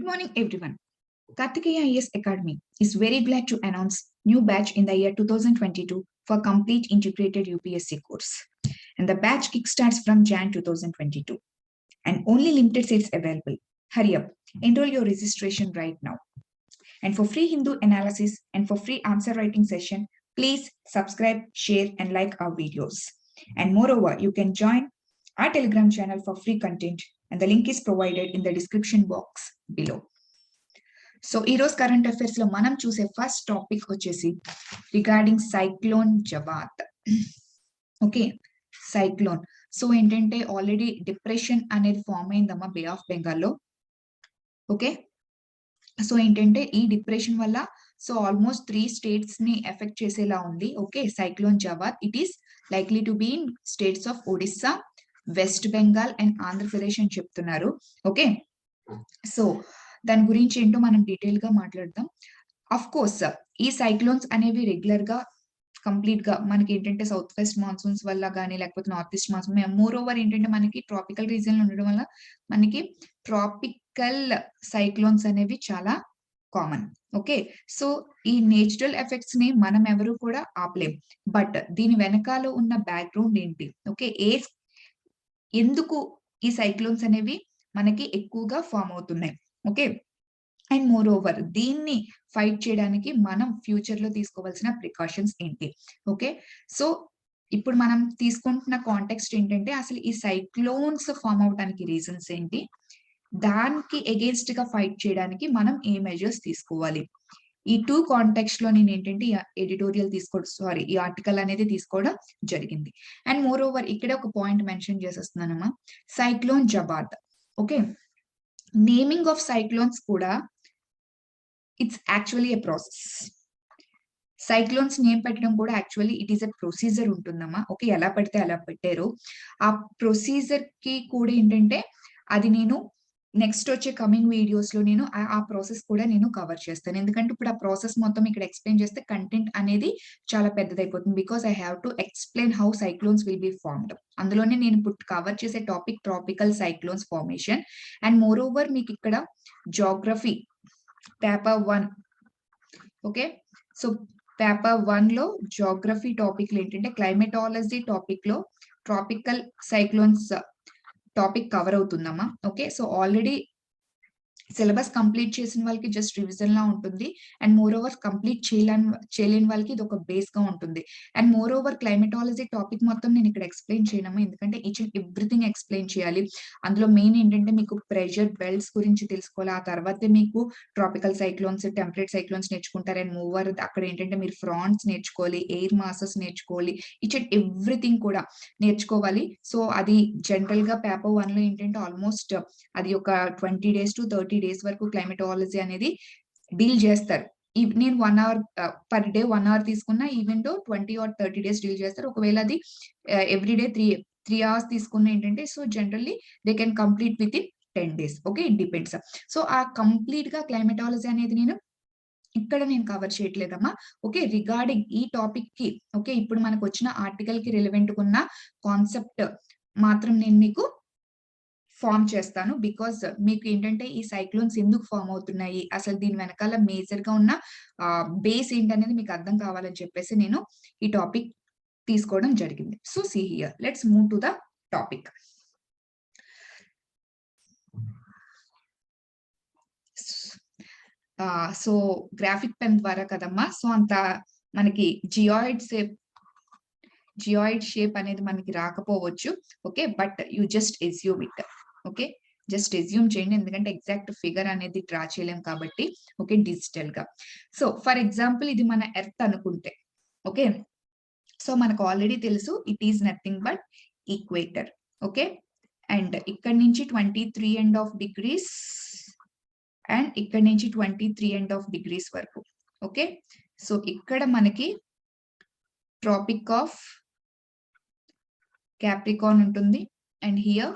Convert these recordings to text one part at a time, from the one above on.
Good morning, everyone. Kartikeya IAS Academy is very glad to announce new batch in the year 2022 for complete integrated UPSC course. And the batch kickstarts from Jan 2022. And only limited seats available. Hurry up, enroll your registration right now. And for free Hindu analysis and for free answer writing session, please subscribe, share, and like our videos. And moreover, you can join our Telegram channel for free content, and the link is provided in the description box below. So ఈరోజు current affairs లో మనం చూసే first topic వచ్చేసి regarding cyclone Jawad. Okay, cyclone. So ఏంటంటే already depression అనేది form అయిందమ్మా bay of బెంగాల్లో. Okay, so ఏంటంటే ఈ డిప్రెషన్ వల్ల సో ఆల్మోస్ట్ 3 స్టేట్స్ ని ఎఫెక్ట్ చేసేలా ఉంది. Okay, cyclone Jawad it is likely to be in states of Odisha, West Bengal and Andhra Pradesh అని చెప్తున్నారు. ఓకే, సో దాని గురించి ఏంటో మనం డీటెయిల్ గా మాట్లాడదాం. అఫ్ కోర్స్ ఈ సైక్లోన్స్ అనేవి రెగ్యులర్ గా కంప్లీట్ గా మనకి ఏంటంటే సౌత్ వెస్ట్ మాన్సూన్స్ వల్ల కానీ లేకపోతే north east monsoon, more over ఏంటంటే మనకి ట్రాపికల్ రీజియన్ లో ఉండడం వల్ల మనకి ట్రాపికల్ సైక్లోన్స్ అనేవి చాలా కామన్. ఓకే, సో ఈ నేచురల్ ఎఫెక్ట్స్ ని మనం ఎవరు కూడా ఆపలేం. బట్ దీని వెనకాల ఉన్న బ్యాక్గ్రౌండ్ ఏంటి? ఓకే, ఎందుకు ఈ సైక్లోన్స్ అనేవి మనకి ఎక్కువగా ఫామ్ అవుతున్నాయి? ఓకే, అండ్ మోర్ ఓవర్ దీన్ని ఫైట్ చేయడానికి మనం ఫ్యూచర్ లో తీసుకోవాల్సిన ప్రికాషన్స్ ఏంటి? ఓకే, సో ఇప్పుడు మనం తీసుకుంటున్న కాంటెక్స్ట్ ఏంటంటే అసలు ఈ సైక్లోన్స్ ఫామ్ అవడానికి రీజన్స్ ఏంటి, దానికి అగేన్స్ట్ గా ఫైట్ చేయడానికి మనం ఏ మెజర్స్ తీసుకోవాలి? ఈ 2 కాంటెక్స్ట్ లో నేను ఏంటంటే ఎడిటోరియల్ ఈ ఆర్టికల్ అనేది తీసుకోవడం జరిగింది. అండ్ మోర్ ఓవర్ ఇక్కడే ఒక పాయింట్ మెన్షన్ చేసేస్తున్నానమ్మా, cyclone Jawad. Okay, naming of cyclones కూడా it's actually a process. Cyclones name పెట్టడం కూడా actually it is a procedure ఉంటుందమ్మా. ఓకే, ఎలా పడితే అలా పెట్టారు. ఆ ప్రొసీజర్ కి కూడా ఏంటంటే అది నేను నెక్స్ట్ వచ్చే కమింగ్ వీడియోస్ లో నేను ఆ ప్రాసెస్ కూడా నేను కవర్ చేస్తాను. ఎందుకంటే ఇప్పుడు ఆ ప్రాసెస్ మొత్తం ఇక్కడ ఎక్స్ప్లెయిన్ చేస్తే కంటెంట్ అనేది చాలా పెద్దదైపోతుంది. Because I have to explain how cyclones will be formed. అందులోనే నేను ఇప్పుడు కవర్ చేసే topic tropical cyclones formation. And moreover మీకు ఇక్కడ geography paper 1. Okay, so paper 1 లో జాగ్రఫీ టాపిక్ లో ఏంటంటే క్లైమేటాలజీ టాపిక్ లో ట్రాపికల్ సైక్లోన్స్ టాపిక్ కవర్ అవుతుందమ్మా. Okay, so already syllabus complete చేసిన వాళ్ళకి జస్ట్ రివిజన్ లా ఉంటుంది. అండ్ మోర్ ఓవర్ కంప్లీట్ చేయలేని వాళ్ళకి ఇది ఒక బేస్ గా ఉంటుంది. And more over climatology topic మొత్తం నేను ఇక్కడ ఎక్స్ప్లెయిన్ చేయనమ్మా, ఎందుకంటే ఈచ్ అండ్ ఎవ్రీథింగ్ ఎక్స్ప్లెయిన్ చేయాలి. అందులో మెయిన్ ఏంటంటే మీకు ప్రెషర్ బెల్ట్స్ గురించి తెలుసుకోవాలి. ఆ తర్వాత మీకు ట్రాపికల్ సైక్లోన్స్, టెంపరేట్ సైక్లోన్స్ నేర్చుకుంటారు. అండ్ మోర్ అక్కడ ఏంటంటే మీరు ఫ్రాంట్స్ నేర్చుకోవాలి, ఎయిర్ మాసెస్ నేర్చుకోవాలి, ఈచ్ అండ్ ఎవ్రీథింగ్ కూడా నేర్చుకోవాలి. సో అది జనరల్ గా పేపర్ 1 లో ఏంటంటే ఆల్మోస్ట్ అది ఒక 20 days to 30 days వరకు క్లైమేటాలజీ అనేది డీల్ చేస్తారు. నేను 1 hour పర్ డే 1 hour తీసుకున్నా even though 20 or 30 days deal చేస్తారు. ఒకవేళ అది ఎవ్రీడే 3 hours తీసుకున్న ఏంటంటే so generally they can complete with in 10 days. Okay, it depends. So ఆ కంప్లీట్ గా క్లైమేటాలజీ అనేది నేను ఇక్కడ నేను కవర్ చేయట్లేదమ్మా. ఓకే, రిగార్డింగ్ ఈ టాపిక్ కి ఓకే ఇప్పుడు మనకు వచ్చిన ఆర్టికల్ కి రిలవెంట్ ఉన్న కాన్సెప్ట్ మాత్రం నేను మీకు ఫామ్ చేస్తాను. బికాస్ మీకు ఏంటంటే ఈ సైక్లోన్స్ ఎందుకు ఫామ్ అవుతున్నాయి, అసలు దీని వెనకాల మేజర్ గా ఉన్న బేస్ ఏంటనేది మీకు అర్థం కావాలని చెప్పేసి నేను ఈ టాపిక్ తీసుకోవడం జరిగింది. So see here, let's move to the topic. So graphic pen ద్వారా కదమ్మా, సో అంత మనకి జియాయిడ్ షేప్ అనేది మనకి రాకపోవచ్చు. Okay, but you just assume it. Okay, just assume చేయండి, ఎందుకంటే ఎగ్జాక్ట్ ఫిగర్ అనేది డ్రా చేయలేం కాబట్టి. ఓకే, డిజిటల్ గా. సో ఫర్ ఎగ్జాంపుల్ ఇది మన ఎర్త్ అనుకుంటే ఓకే, సో మనకు ఆల్రెడీ తెలుసు it is nothing but equator. Okay, and ఇక్కడ నుంచి 23.5 degrees అండ్ ఇక్కడ నుంచి 23.5 degrees వరకు. ఓకే, సో ఇక్కడ మనకి ట్రాపిక్ ఆఫ్ క్యాప్రికాన్ ఉంటుంది and here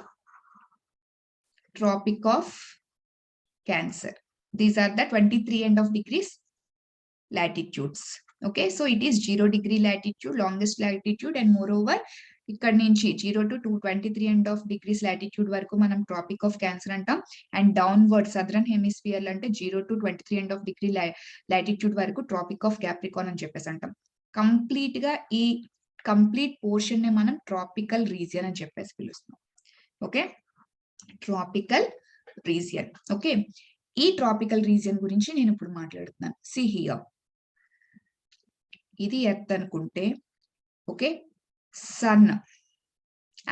Tropic of Cancer. These are the 23.5 degrees latitudes. Okay, so it is 0 degree latitude, longest latitude, and moreover ఇక్కడ నుంచి 0 to 223.5 లాటిట్యూడ్ వరకు మనం ట్రాపిక్ ఆఫ్ క్యాన్సర్ అంటాం. And downward southern hemisphere అంటే 0 to 23.5 latitude వరకు trophic of Capricorn అని చెప్పేసి అంటాం. కంప్లీట్ గా ఈ కంప్లీట్ పోర్షన్ ని మనం ట్రాపికల్ రీజియన్ అని చెప్పేసి పిలుస్తున్నాం. Okay, tropical region. ఓకే, ఈ ట్రాపికల్ రీజియన్ గురించి నేను ఇప్పుడు మాట్లాడుతున్నాను. సి హియర్, ఇది ఎర్త్ అనుకుంటే, ఓకే, సన్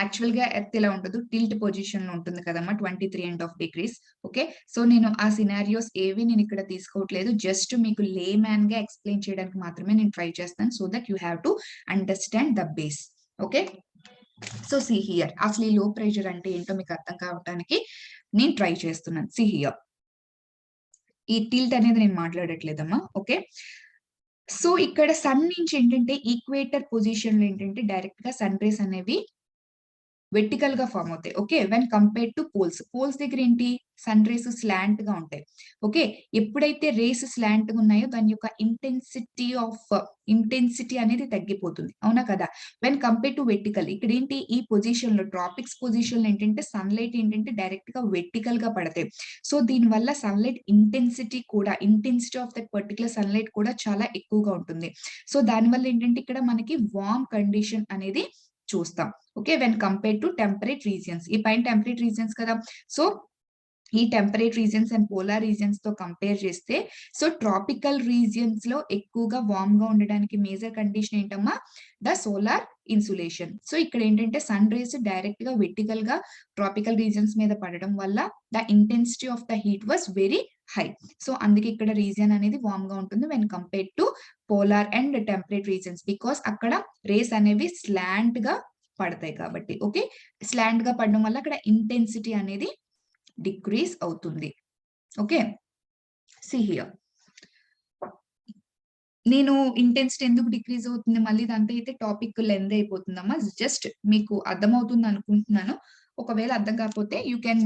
యాక్చువల్ గా ఎర్త్ ఇలా ఉండదు, టిల్ట్ పొజిషన్ లో ఉంటుంది కదమ్మా 23.5 ఓకే, సో నేను ఆ సినారియోస్ ఏవి నేను ఇక్కడ తీసుకోవట్లేదు, జస్ట్ మీకు లే మ్యాన్ గా ఎక్స్ప్లెయిన్ చేయడానికి మాత్రమే నేను ట్రై చేస్తాను, so that you have to understand the base. Okay, so see here, అసలు ఈ లో ప్రెషర్ అంటే ఏంటో మీకు అర్థం కావడానికి నేను ట్రై చేస్తున్నాను. సి హియర్, ఈ టిల్ట్ అనేది నేను మాట్లాడట్లేదమ్మా. ఓకే, సో ఇక్కడ సన్ నుంచి ఏంటంటే ఈక్వేటర్ పొజిషన్ లో ఏంటంటే డైరెక్ట్ గా సన్ రేస్ అనేవి వెర్టికల్ గా ఫామ్ అవుతాయి. Okay, when compare to poles, poles దగ్గర ఏంటి సన్ రేస్ స్లాంట్ గా ఉంటాయి. ఓకే, ఎప్పుడైతే రేస్ స్లాంట్ గా ఉన్నాయో దాని యొక్క ఇంటెన్సిటీ అనేది తగ్గిపోతుంది, అవునా కదా. వెన్ కంపేర్ టు వెర్టికల్, ఇక్కడ ఏంటి ఈ పొజిషన్ లో ట్రాపిక్స్ పొజిషన్ లో ఏంటంటే సన్లైట్ ఏంటంటే డైరెక్ట్ గా వెర్టికల్ గా పడతాయి. సో దీని వల్ల sunlight intensity of that particular sunlight కూడా చాలా ఎక్కువగా ఉంటుంది. సో దాని వల్ల ఏంటంటే ఇక్కడ మనకి వార్మ్ కండిషన్ అనేది చూస్తాం. Okay, when compare to temperate regions, ఈ పైన టెంపరేట్ రీజియన్స్ కదా, సో ఈ temperate regions and polar regions తో కంపేర్ చేస్తే, సో ట్రాపికల్ రీజియన్స్ లో ఎక్కువగా వార్మ్ గా ఉండడానికి మేజర్ కండిషన్ ఏంటమ్మా, ద సోలార్ ఇన్సులేషన్. సో ఇక్కడ ఏంటంటే సన్ రేస్ డైరెక్ట్ గా వెర్టికల్ గా ట్రాపికల్ రీజియన్స్ మీద పడడం వల్ల the intensity of the heat was very high. So అందుకే ఇక్కడ రీజియన్ అనేది వార్మ్ గా ఉంటుంది when compare to polar and temperate regions, because అక్కడ రేస్ అనేవి స్లాంట్ గా పడతాయి కాబట్టి. ఓకే, స్లాంట్ గా పడడం వల్ల అక్కడ ఇంటెన్సిటీ అనేది డిక్రీజ్ అవుతుంది. ఓకే, సి హియర్, నేను ఇంటెన్సిటీ ఎందుకు డిక్రీజ్ అవుతుంది మళ్ళీ దాంతో అయితే టాపిక్ లెంత్ అయిపోతుందమ్మా, జస్ట్ మీకు అర్థమవుతుంది అనుకుంటున్నాను. ఒకవేళ అర్థం కాకపోతే యూ కెన్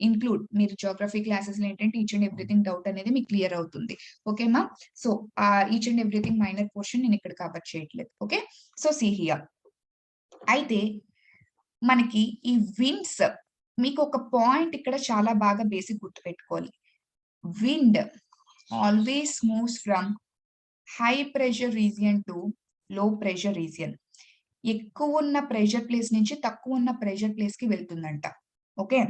ఇంక్లూడ్, మీరు జోగ్రఫీ క్లాసెస్ లో ఏంటంటే ఈచ్ అండ్ ఎవ్రీథింగ్ డౌట్ అనేది మీకు క్లియర్ అవుతుంది. ఓకేమా, so each and everything minor portion నేను ఇక్కడ కవర్ చేయట్లేదు. ఓకే, సో సి హియర్, అయితే మనకి ఈ విండ్స్, మీకు ఒక పాయింట్ ఇక్కడ చాలా బాగా బేసిక్ గుర్తుపెట్టుకోవాలి. Wind always moves from high pressure region to low pressure region. ఎక్కువ ఉన్న ప్రెషర్ ప్లేస్ నుంచి తక్కువ ఉన్న ప్రెషర్ ప్లేస్ కి వెళ్తుందంట. ఓకే,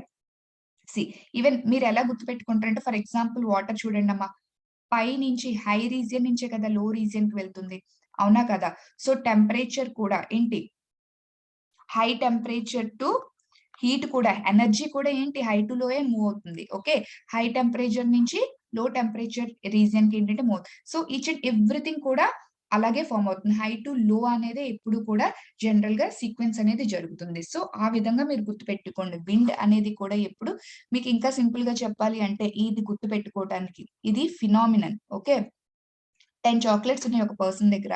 సి ఈవెన్ మీరు ఎలా గుర్తుపెట్టుకుంటారంటే, ఫర్ ఎగ్జాంపుల్ వాటర్ చూడండి అమ్మా, పై నుంచి హై రీజియన్ నుంచే కదా లో రీజియన్ కి వెళ్తుంది, అవునా కదా. సో టెంపరేచర్ కూడా ఏంటి, హై టెంపరేచర్ టు హీట్ కూడా, ఎనర్జీ కూడా ఏంటి హై టు లోయే మూవ్ అవుతుంది. ఓకే, హై టెంపరేచర్ నుంచి లో టెంపరేచర్ రీజియన్ కి ఏంటంటే move, so each and everything కూడా అలాగే ఫామ్ అవుతుంది. హై టు లో అనేది ఎప్పుడు కూడా జనరల్ గా సీక్వెన్స్ అనేది జరుగుతుంది. సో ఆ విధంగా మీరు గుర్తుపెట్టుకోండి. విండ్ అనేది కూడా ఎప్పుడు, మీకు ఇంకా సింపుల్ గా చెప్పాలి అంటే ఇది గుర్తుపెట్టుకోవడానికి, ఇది ఫినామినన్. ఓకే, 10 చాక్లెట్స్ ఉన్నాయి ఒక పర్సన్ దగ్గర,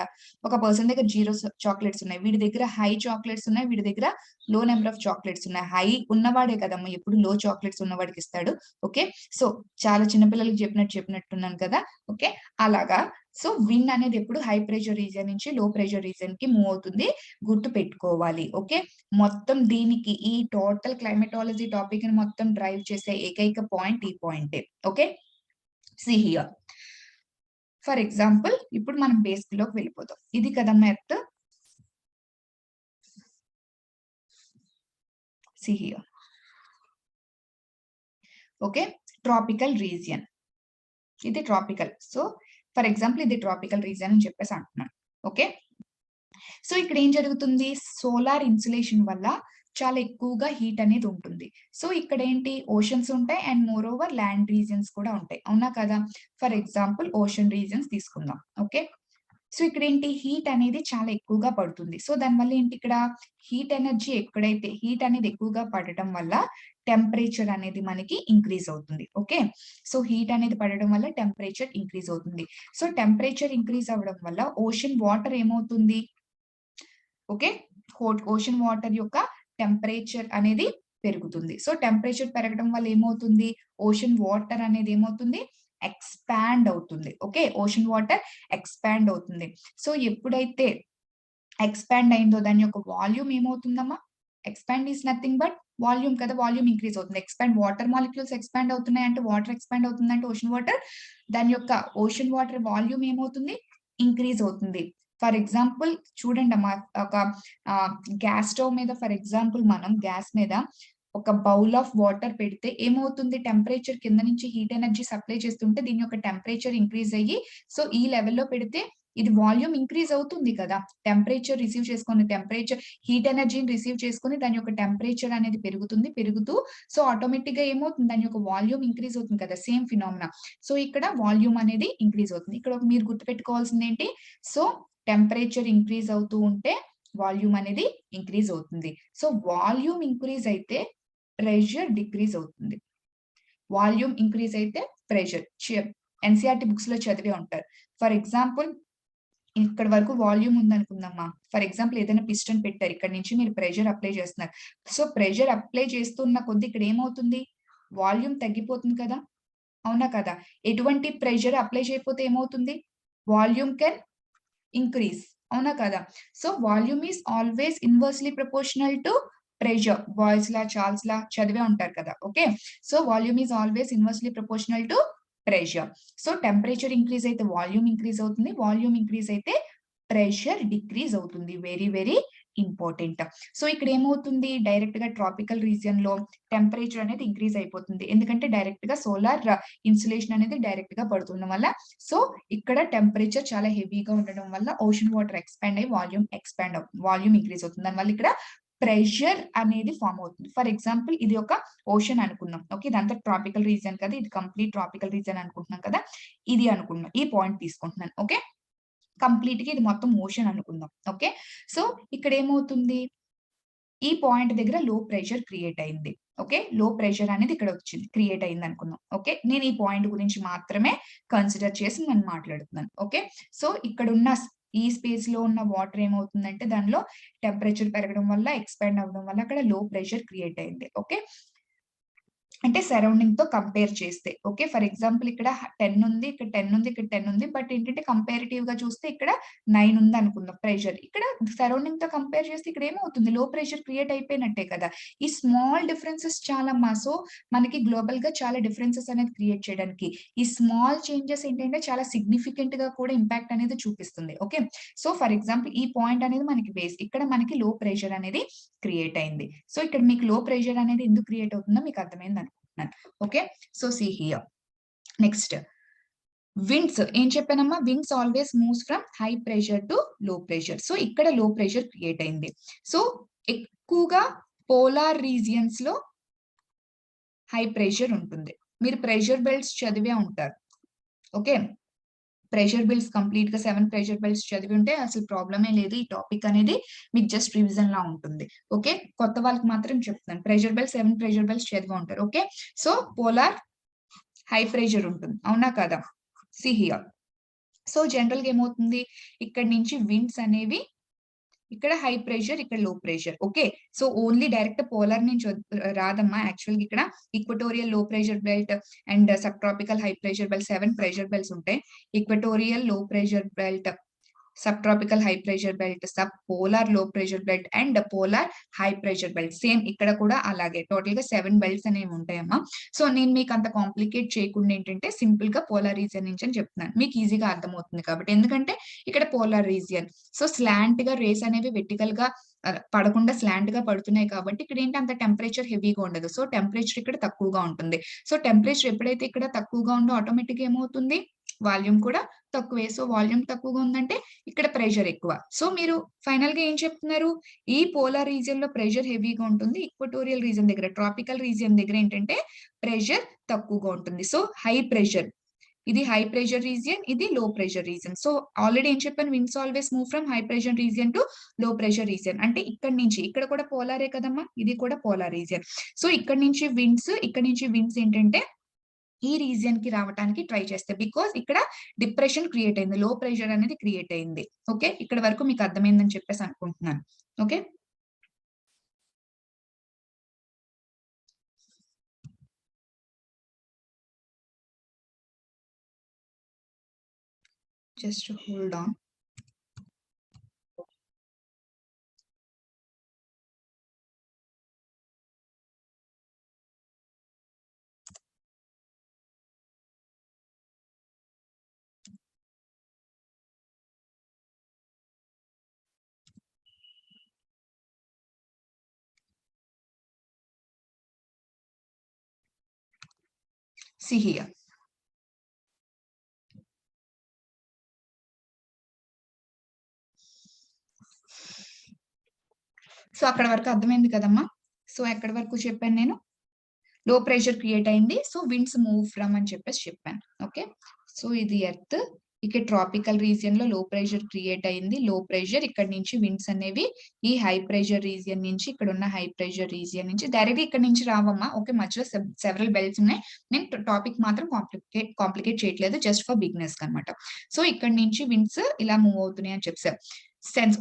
0 చాక్లెట్స్ ఉన్నాయి, వీడి దగ్గర హై చాక్లెట్స్ ఉన్నాయి, వీడి దగ్గర లో నెంబర్ ఆఫ్ చాక్లెట్స్ ఉన్నాయి. హై ఉన్నవాడే కదమ్మా ఎప్పుడు లో చాక్లెట్స్ ఉన్నవాడికి ఇస్తాడు. ఓకే, సో చాలా చిన్నపిల్లలకి చెప్పినట్టున్నాను కదా. ఓకే, అలాగా. సో విన్ అనేది ఎప్పుడు హై ప్రెషర్ రీజియన్ నుంచి లో ప్రెషర్ రీజియన్ కి మూవ్ అవుతుంది, గుర్తు పెట్టుకోవాలి. ఓకే, మొత్తం దీనికి ఈ టోటల్ క్లైమేటాలజీ టాపిక్ ని మొత్తం డ్రైవ్ చేసే ఏకైక పాయింట్ ఈ పాయింటే. Okay, see here, for example ఇప్పుడు మనం బేసిక్ లోకి వెళ్ళిపోతాం. ఇది కదమ్మా earth, see here. Okay, tropical region, ఇది ట్రాపికల్. సో ఫర్ ఎగ్జాంపుల్ ఇది ట్రాపికల్ రీజియన్ అని చెప్పేసి అంటున్నాను. ఓకే, సో ఇక్కడ ఏం జరుగుతుంది, సోలార్ ఇన్సులేషన్ వల్ల చాలా ఎక్కువగా హీట్ అనేది ఉంటుంది. సో ఇక్కడ ఏంటి ఓషన్స్ ఉంటాయి and more over land regions కూడా ఉంటాయి, అవునా కదా. ఫర్ ఎగ్జాంపుల్ ఓషన్ రీజియన్స్ తీసుకుందాం. ఓకే, సో ఇక్కడ ఏంటి హీట్ అనేది చాలా ఎక్కువగా పడుతుంది. సో దానివల్ల ఏంటి ఇక్కడ హీట్ ఎనర్జీ, ఎక్కడైతే హీట్ అనేది ఎక్కువగా పడటం వల్ల టెంపరేచర్ అనేది మనకి ఇంక్రీజ్ అవుతుంది. ఓకే, సో హీట్ అనేది పడడం వల్ల టెంపరేచర్ ఇంక్రీజ్ అవుతుంది. సో టెంపరేచర్ ఇంక్రీజ్ అవ్వడం వల్ల ఓషన్ వాటర్ ఏమవుతుంది, ఓకే, ఓషన్ వాటర్ యొక్క టెంపరేచర్ అనేది పెరుగుతుంది. సో టెంపరేచర్ పెరగడం వల్ల ఏమవుతుంది, ఓషన్ వాటర్ అనేది ఏమవుతుంది, ఎక్స్పాండ్ అవుతుంది. ఓకే, ఓషన్ వాటర్ ఎక్స్పాండ్ అవుతుంది. సో ఎప్పుడైతే ఎక్స్పాండ్ అయిందో దాని యొక్క వాల్యూమ్ ఏమవుతుందమ్మా? Expand is nothing but volume కదా, వాల్యూమ్ ఇంక్రీజ్ అవుతుంది. ఎక్స్పాండ్ వాటర్ మాలిక్యూల్స్ ఎక్స్పాండ్ అవుతున్నాయి అంటే వాటర్ ఎక్స్పాండ్ అవుతుందంటే ఓషన్ వాటర్, దాని యొక్క ఓషన్ వాటర్ వాల్యూమ్ ఏమవుతుంది? ఇంక్రీజ్ అవుతుంది. ఫర్ ఎగ్జాంపుల్ చూడండి అమ్మా, ఒక గ్యాస్ స్టవ్ మీద ఫర్ ఎగ్జాంపుల్ మనం గ్యాస్ మీద ఒక బౌల్ ఆఫ్ వాటర్ పెడితే ఏమవుతుంది? టెంపరేచర్ కింద నుంచి హీట్ ఎనర్జీ సప్లై చేస్తుంటే దీని యొక్క టెంపరేచర్ ఇంక్రీజ్ అయ్యి, సో ఈ లెవెల్లో పెడితే ఇది వాల్యూమ్ ఇంక్రీజ్ అవుతుంది కదా. టెంపరేచర్ రిసీవ్ చేసుకొని టెంపరేచర్ హీట్ ఎనర్జీని రిసీవ్ చేసుకొని దాని యొక్క టెంపరేచర్ అనేది పెరుగుతూ సో ఆటోమేటిక్ గా ఏమవుతుంది? దాని యొక్క వాల్యూమ్ ఇంక్రీజ్ అవుతుంది కదా. Same phenomena. సో ఇక్కడ వాల్యూమ్ అనేది ఇంక్రీజ్ అవుతుంది. ఇక్కడ మీరు గుర్తుపెట్టుకోవాల్సింది ఏంటి? సో టెంపరేచర్ ఇంక్రీజ్ అవుతూ ఉంటే వాల్యూమ్ అనేది ఇంక్రీజ్ అవుతుంది. సో వాల్యూమ్ ఇంక్రీజ్ అయితే ప్రెషర్ డిక్రీజ్ అవుతుంది. వాల్యూమ్ ఇంక్రీజ్ అయితే ప్రెషర్. ఎన్సీఆర్టీ బుక్స్ లో చదివే ఉంటారు. ఫర్ ఎగ్జాంపుల్ ఇక్కడ వరకు వాల్యూమ్ ఉందనుకుందామా. ఫర్ ఎగ్జాంపుల్ ఏదైనా పిస్టన్ పెట్టారు, ఇక్కడ నుంచి మీరు ప్రెషర్ అప్లై చేస్తున్నారు. సో ప్రెషర్ అప్లై చేస్తున్న కొద్ది ఇక్కడ ఏమవుతుంది? వాల్యూమ్ తగ్గిపోతుంది కదా, అవునా కదా? ఎటువంటి ప్రెషర్ అప్లై చేయకపోతే ఏమవుతుంది? వాల్యూమ్ కెన్ ఇంక్రీజ్, అవునా కదా? So volume is always inversely proportional to pressure. Boyle's law Charles law చదివే ఉంటారు కదా. Okay, so volume is always inversely proportional to pressure. So temperature increase అయితే వాల్యూమ్ ఇంక్రీజ్ అవుతుంది, volume increase అయితే pressure decrease అవుతుంది. Very very important. So ఇక్కడ ఏమవుతుంది? Direct గా ట్రాపికల్ రీజియన్ లో టెంపరేచర్ అనేది ఇంక్రీజ్ అయిపోతుంది. ఎందుకంటే డైరెక్ట్ గా సోలార్ ఇన్సులేషన్ అనేది డైరెక్ట్ గా పడుతుండడం వల్ల. సో ఇక్కడ టెంపరేచర్ చాలా హెవీగా ఉండడం వల్ల ఓషన్ వాటర్ ఎక్స్పాండ్ అయ్యి వాల్యూమ్ ఇంక్రీజ్ అవుతుంది. దానివల్ల ఇక్కడ ప్రెషర్ అనేది ఫామ్ అవుతుంది. ఫర్ ఎగ్జాంపుల్ ఇది ఒక ఓషన్ అనుకుందాం. ఓకే, ఇదంతా ట్రాపికల్ రీజియన్ కదా, ఇది కంప్లీట్ ట్రాపికల్ రీజియన్ అనుకుంటున్నాం కదా, ఇది అనుకున్నాం, ఈ పాయింట్ తీసుకుంటున్నాను. ఓకే, కంప్లీట్ గా ఇది మొత్తం ఓషన్ అనుకుందాం. ఓకే, సో ఇక్కడ ఏమవుతుంది? ఈ పాయింట్ దగ్గర లో ప్రెషర్ క్రియేట్ అయింది. ఓకే, లో ప్రెషర్ అనేది ఇక్కడ వచ్చింది, క్రియేట్ అయింది అనుకుందాం. ఓకే, నేను ఈ పాయింట్ గురించి మాత్రమే కన్సిడర్ చేసి నేను మాట్లాడుతున్నాను. ఓకే, సో ఇక్కడ ఉన్న ఈ స్పేస్ లో ఉన్న వాటర్ ఏమవుతుందంటే దానిలో టెంపరేచర్ పెరగడం వల్ల ఎక్స్పాండ్ అవ్వడం వల్ల అక్కడ లో ప్రెషర్ క్రియేట్ అయింది. ఓకే, అంటే సరౌండింగ్ తో కంపేర్ చేస్తే. ఓకే, ఫర్ ఎగ్జాంపుల్ ఇక్కడ 10 ఉంది, ఇక్కడ 10 ఉంది, ఇక్కడ 10 ఉంది. బట్ ఏంటంటే కంపారిటివ్ గా చూస్తే ఇక్కడ 9 ఉంది అనుకుందాం ప్రెషర్. ఇక్కడ సరౌండింగ్ తో కంపేర్ చేస్తే ఇక్కడ ఏమవుతుంది? లో ప్రెషర్ క్రియేట్ అయిపోయినట్టే కదా. ఈ స్మాల్ డిఫరెన్సెస్ చాలా సో మనకి గ్లోబల్ గా చాలా డిఫరెన్సెస్ అనేది క్రియేట్ చేయడానికి ఈ స్మాల్ చేంజెస్ ఏంటంటే చాలా సిగ్నిఫికెంట్ గా కూడా ఇంపాక్ట్ అనేది చూపిస్తుంది. ఓకే, సో ఫర్ ఎగ్జాంపుల్ ఈ పాయింట్ అనేది మనకి బేస్, ఇక్కడ మనకి లో ప్రెషర్ అనేది క్రియేట్ అయింది. సో ఇక్కడ మీకు లో ప్రెషర్ అనేది ఎందుకు క్రియేట్ అవుతుందో మీకు అర్థమైంది అనుకుంటున్నాను. Okay, so see here next winds. ఏం చెప్పానమ్మా? Winds always moves from high pressure to low pressure. So ఇక్కడ లో ప్రెషర్ క్రియేట్ అయింది. సో ఎక్కువగా పోలార్ రీజియన్స్ లో హై ప్రెషర్ ఉంటుంది. మీరు ప్రెషర్ బెల్ట్స్ చదివే ఉంటారు. ఓకే, ప్రెషర్ బిల్స్ కంప్లీట్ గా 7 ప్రెషర్ బిల్స్ చదివి ఉంటే అసలు ప్రాబ్లమే లేదు. ఈ టాపిక్ అనేది మీకు జస్ట్ రివిజన్ లా ఉంటుంది. ఓకే, కొత్త వాళ్ళకి మాత్రం చెప్తాను. ప్రెషర్ బిల్స్ 7 ప్రెషర్ బిల్స్ చదివి ఉంటారు. Okay, so polar high pressure ఉంటుంది, అవునా కదా? See here. సో జనరల్ గా ఏమవుతుంది? ఇక్కడ నుంచి విండ్స్ అనేవి ఇక్కడ హై ప్రెషర్, ఇక్కడ low pressure. Okay, so only direct polar నుంచి రాదమ్మా. యాక్చువల్ గా ఇక్కడ equatorial low pressure belt and sub tropical high pressure belt 7 pressure belts ఉంటాయి. Equatorial low pressure belt, sub tropical high pressure belt, sub polar low pressure belt and polar high pressure belt. Same ఇక్కడ కూడా అలాగే total గా 7 belts అనేవి ఉంటాయమ్మా. So నేను మీకు అంత complicate చేయకుండా ఏంటంటే సింపుల్ గా పోలార్ రీజియన్ నుంచి అని చెప్తున్నాను, మీకు ఈజీగా అర్థమవుతుంది కాబట్టి. ఎందుకంటే ఇక్కడ పోలార్ రీజియన్, సో స్లాంట్ గా రేస్ అనేవి వెర్టికల్ గా పడకుండా స్లాంట్ గా పడుతున్నాయి కాబట్టి ఇక్కడ ఏంటి అంత టెంపరేచర్ హెవీగా ఉండదు. సో టెంపరేచర్ ఇక్కడ తక్కువగా ఉంటుంది. సో టెంపరేచర్ ఎప్పుడైతే ఇక్కడ తక్కువగా ఉందో ఆటోమేటిక్ గా ఏమవుతుంది? వాల్యూమ్ కూడా తక్కువే. సో వాల్యూమ్ తక్కువగా ఉందంటే ఇక్కడ ప్రెషర్ ఎక్కువ. సో మీరు ఫైనల్ గా ఏం చెప్తున్నారు? ఈ పోలార్ రీజియన్ లో ప్రెషర్ హెవీగా ఉంటుంది, ఈక్వటోరియల్ రీజియన్ దగ్గర, ట్రాపికల్ రీజియన్ దగ్గర ఏంటంటే ప్రెషర్ తక్కువగా ఉంటుంది. సో హై ప్రెషర్, ఇది హై ప్రెషర్ రీజియన్, ఇది లో ప్రెషర్ రీజియన్. సో ఆల్రెడీ ఏం చెప్పాను? Winds always move from high pressure region to low pressure region. అంటే ఇక్కడ నుంచి ఇక్కడ కూడా పోలారే కదమ్మా, ఇది కూడా పోలార్ రీజియన్. సో ఇక్కడ నుంచి విండ్స్ ఏంటంటే ఈ రీజియన్ కి రావడానికి ట్రై చేస్తే, బికాస్ ఇక్కడ డిప్రెషన్ క్రియేట్ అయింది, లో ప్రెషర్ అనేది క్రియేట్ అయింది. ఓకే, ఇక్కడ వరకు మీకు అర్థమైందని చెప్పేసి అనుకుంటున్నాను. Okay, just hold on. See here. So అక్కడ వరకు అర్థమైంది కదమ్మా. సో ఎక్కడి వరకు చెప్పాను నేను, లో ప్రెషర్ క్రియేట్ అయింది, సో విండ్స్ మూవ్ ఫ్రమ్ అని చెప్పేసి చెప్పాను. ఓకే, సో ఇది ఎర్త్, ఇక్కడ ట్రాపికల్ రీజియన్ లో లో ప్రెషర్ క్రియేట్ అయింది, లో ప్రెషర్ ఇక్కడ నుంచి విండ్స్ అనేవి ఈ హై ప్రెషర్ రీజియన్ నుంచి, ఇక్కడ ఉన్న హై ప్రెషర్ రీజియన్ నుంచి డైరెక్ట్ ఇక్కడ నుంచి రావమ్మా. ఓకే, మధ్యలో సెవరల్ బెల్ట్స్ ఉన్నాయి, నేను టాపిక్ మాత్రం కాంప్లికేట్ చేయట్లేదు, జస్ట్ ఫర్ బిగినర్స్ అనమాట. సో ఇక్కడ నుంచి విండ్స్ ఇలా మూవ్ అవుతున్నాయి అని చెప్పారు.